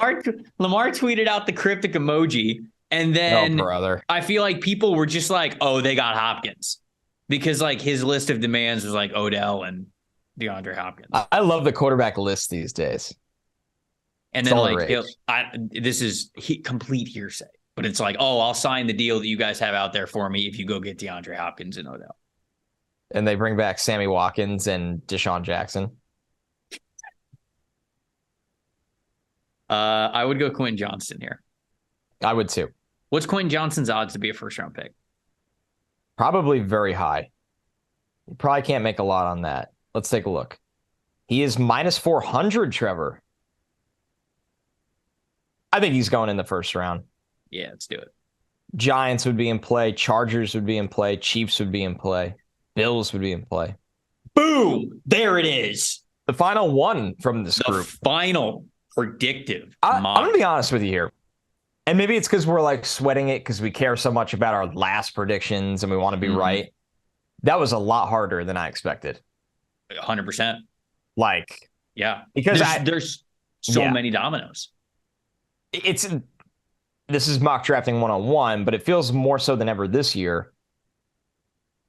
Lamar tweeted out the cryptic emoji, and then I feel like people were just like, "Oh, they got Hopkins," because like his list of demands was like Odell and DeAndre Hopkins. I love the quarterback list these days. And then like this is complete hearsay, but it's like, "Oh, I'll sign the deal that you guys have out there for me if you go get DeAndre Hopkins and Odell." And they bring back Sammy Watkins and Deshaun Jackson. I would go Quentin Johnston here. I would too. What's Quentin Johnston's odds to be a first-round pick? Probably very high. You probably can't make a lot on that. Let's take a look. He is minus 400, Trevor. I think he's going in the first round. Yeah, let's do it. Giants would be in play. Chargers would be in play. Chiefs would be in play. Bills would be in play. Boom! There it is. The final one from this group. Final predictive. I'm going to be honest with you here. And maybe it's because we're like sweating it because we care so much about our last predictions and we want to be right. That was a lot harder than I expected. 100%. Like, yeah. Because there's so many dominoes. This is mock drafting 101, but it feels more so than ever this year.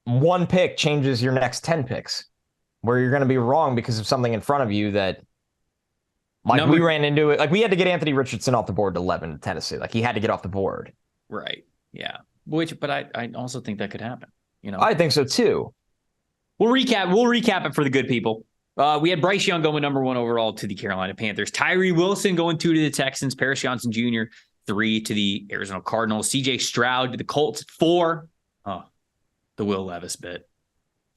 One pick changes your next 10 picks where you're going to be wrong because of something in front of you that we ran into it. Like we had to get Anthony Richardson off the board to 11 in Tennessee. Like he had to get off the board. Right. Yeah. But I also think that could happen. You know, I think so too. We'll recap it for the good people. We had Bryce Young going number 1 overall to the Carolina Panthers. Tyree Wilson going 2 to the Texans. Paris Johnson Jr. 3 to the Arizona Cardinals. CJ Stroud to the Colts 4. Oh, the Will Levis bit.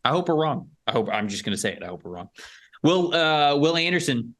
I hope we're wrong. I'm just going to say it. I hope we're wrong. Will Anderson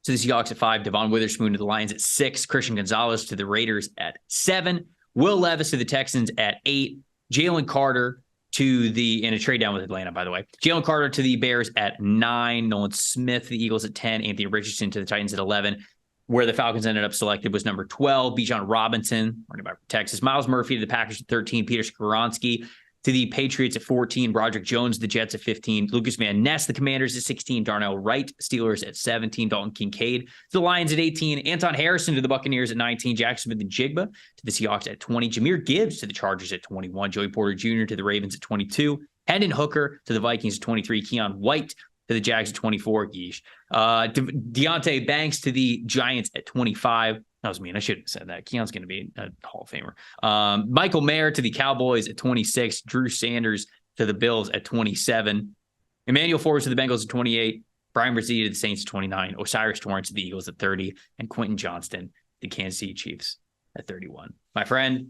to the Seahawks at 5. Devon Witherspoon to the Lions at 6. Christian Gonzalez to the Raiders at 7. Will Levis to the Texans at 8. Jalen Carter in a trade down with Atlanta, by the way. Jalen Carter to the Bears at 9. Nolan Smith to the Eagles at 10. Anthony Richardson to the Titans at 11. Where the Falcons ended up selected was number 12. Bijan Robinson, running back from Texas. Miles Murphy to the Packers at 13. Peter Skoronski to the Patriots at 14. Broderick Jones, the Jets at 15. Lucas Van Ness, the Commanders at 16. Darnell Wright, Steelers at 17. Dalton Kincaid to the Lions at 18. Anton Harrison to the Buccaneers at 19. Jackson Smith-Njigba to the Seahawks at 20. Jameer Gibbs to the Chargers at 21. Joey Porter Jr. to the Ravens at 22. Hendon Hooker to the Vikings at 23. Keon White to the Jags at 24. Yeesh. Deontay Banks to the Giants at 25. That was mean. I shouldn't have said that. Keon's going to be a Hall of Famer. Michael Mayer to the Cowboys at 26. Drew Sanders to the Bills at 27. Emmanuel Forbes to the Bengals at 28. Brian Brzee to the Saints at 29. Osiris Torrance to the Eagles at 30. And Quentin Johnston to the Kansas City Chiefs at 31. My friend, do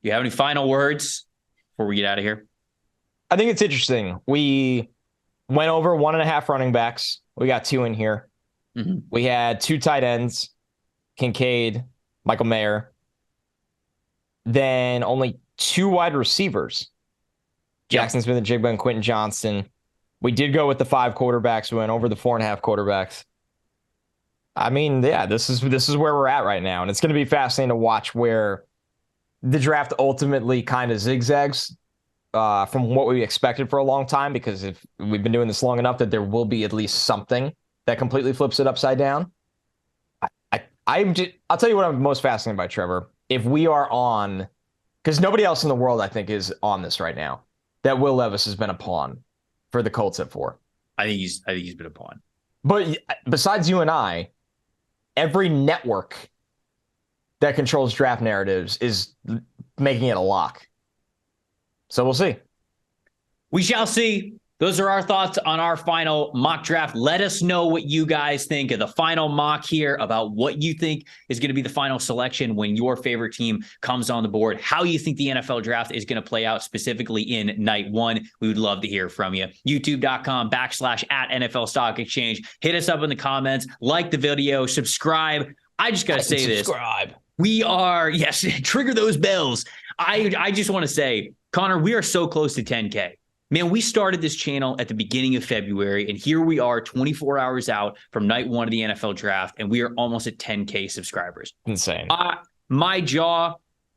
you have any final words before we get out of here? I think it's interesting. We went over 1.5 running backs. We got 2 in here. Mm-hmm. We had 2 tight ends. Kincaid, Michael Mayer. Then only 2 wide receivers. Jackson Smith-Njigba and Quentin Johnston. We did go with the 5 quarterbacks. We went over the 4.5 quarterbacks. I mean, yeah, this is where we're at right now, and it's going to be fascinating to watch where the draft ultimately kind of zigzags from what we expected for a long time. Because if we've been doing this long enough, that there will be at least something that completely flips it upside down. I'll tell you what I'm most fascinated by, Trevor. If we are on, because nobody else in the world I think is on this right now, that Will Levis has been a pawn for the Colts at 4. I think he's been a pawn. But besides you and I, every network that controls draft narratives is making it a lock. So we'll see. We shall see. Those are our thoughts on our final mock draft. Let us know what you guys think of the final mock here, about what you think is going to be the final selection when your favorite team comes on the board, how you think the NFL draft is going to play out specifically in night 1. We would love to hear from you. YouTube.com/@NFL Stock Exchange. Hit us up in the comments, like the video, subscribe. I just got to say this. Subscribe. We are, yes, trigger those bells. I just want to say, Connor, we are so close to 10K. Man, we started this channel at the beginning of February, and here we are 24 hours out from night 1 of the NFL draft, and we are almost at 10K subscribers. Insane. My jaw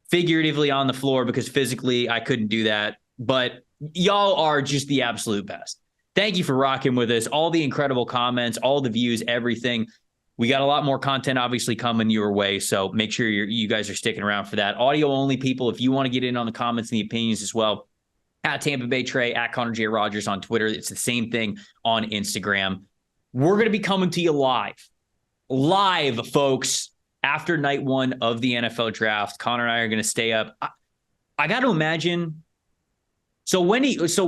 figuratively on the floor, because physically I couldn't do that, but y'all are just the absolute best. Thank you for rocking with us. All the incredible comments, all the views, everything. We got a lot more content obviously coming your way, so make sure you guys are sticking around for that. Audio only people, if you want to get in on the comments and the opinions as well, at Tampa Bay Trey, at Connor J. Rogers on Twitter. It's the same thing on Instagram. We're going to be coming to you live, folks, after night 1 of the NFL draft. Connor and I are going to stay up. I got to imagine. So when are you? I was just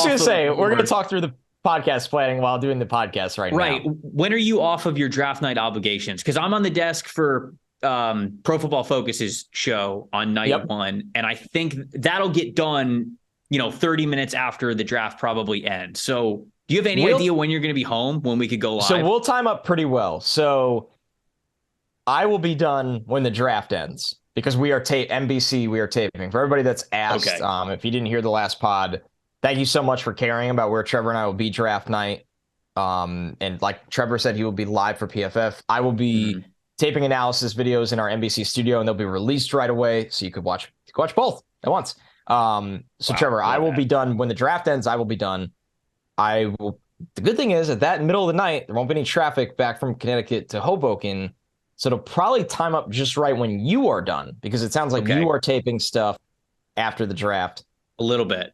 going to say, we're going to talk through the podcast planning while doing the podcast right now. Right. When are you off of your draft night obligations? Because I'm on the desk for Pro Football Focus's show on night 1, and I think that'll get done 30 minutes after the draft probably ends. So do you have any idea when you're going to be home, when we could go live? So we'll time up pretty well. So I will be done when the draft ends, because we are NBC, we are taping. For everybody that's asked, if you didn't hear the last pod, thank you so much for caring about where Trevor and I will be draft night. And like Trevor said, he will be live for PFF. I will be taping analysis videos in our NBC studio, and they'll be released right away, so you could watch both at once. Trevor, I will be done when the draft ends. I will be done. The good thing is, at that middle of the night, there won't be any traffic back from Connecticut to Hoboken, so it'll probably time up just right when you are done, because it sounds like you are taping stuff after the draft. A little bit.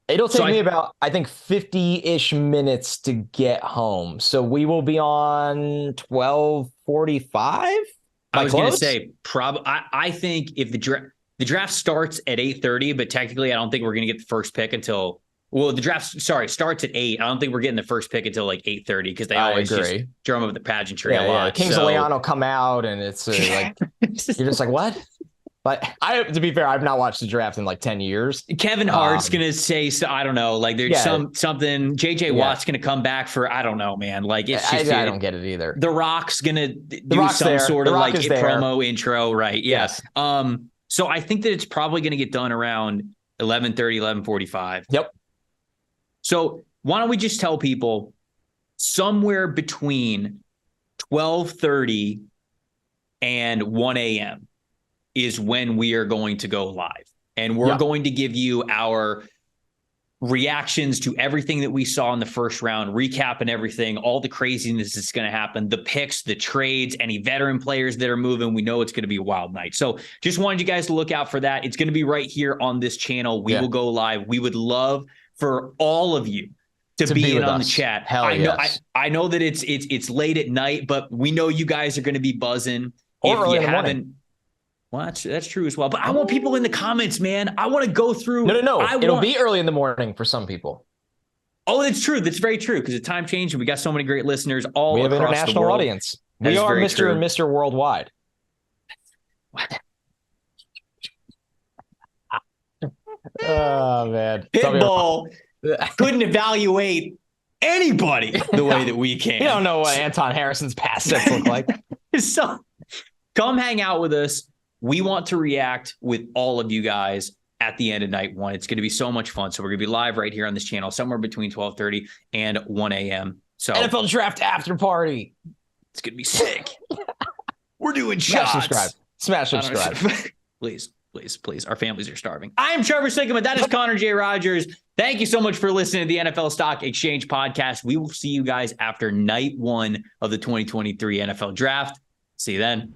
It'll take me about, I think, 50-ish minutes to get home. So we will be on 12:45. I was going to say, I think if the draft starts at 8:30, but technically I don't think we're going to get the first pick until, the draft, starts at 8. I don't think we're getting the first pick until like 8:30, because they always just drum up the pageantry a lot. Kings of Leon will come out, and it's like, you're just like, what? But to be fair, I've not watched the draft in like 10 years. Kevin Hart's going to say, I don't know, like there's something, JJ Watt's going to come back for, I don't know, man. Like it's just, I don't get it either. The Rock's going to do some sort of like promo intro. Right. Yes. So I think that it's probably going to get done around 11:30, 11:45. Yep. So why don't we just tell people somewhere between 12:30 and 1 a.m. is when we are going to go live. And we're going to give you our reactions to everything that we saw in the first round, recapping everything, all the craziness that's going to happen, the picks, the trades, any veteran players that are moving. We know it's going to be a wild night. So just wanted you guys to look out for that. It's going to be right here on this channel. We will go live. We would love for all of you to be in on the chat. I know that it's late at night, but we know you guys are going to be buzzing. Or if you haven't. Well, that's true as well. But I want people in the comments, man. I want to go through. No. It'll be early in the morning for some people. Oh, that's true. That's very true, because the time changed, and we got so many great listeners all across the world. We have an international audience. We are Mr. and Mr. Worldwide. What? Oh, man. Pitbull couldn't evaluate anybody the way that we can. You don't know what Anton Harrison's past sets look like. So come hang out with us. We want to react with all of you guys at the end of night 1. It's going to be so much fun. So we're going to be live right here on this channel somewhere between 12:30 and 1 a.m. So NFL draft after party. It's going to be sick. We're doing shots. Smash subscribe. Please. Our families are starving. I'm Trevor Sikkema. That is Connor J. Rogers. Thank you so much for listening to the NFL Stock Exchange podcast. We will see you guys after night 1 of the 2023 NFL Draft. See you then.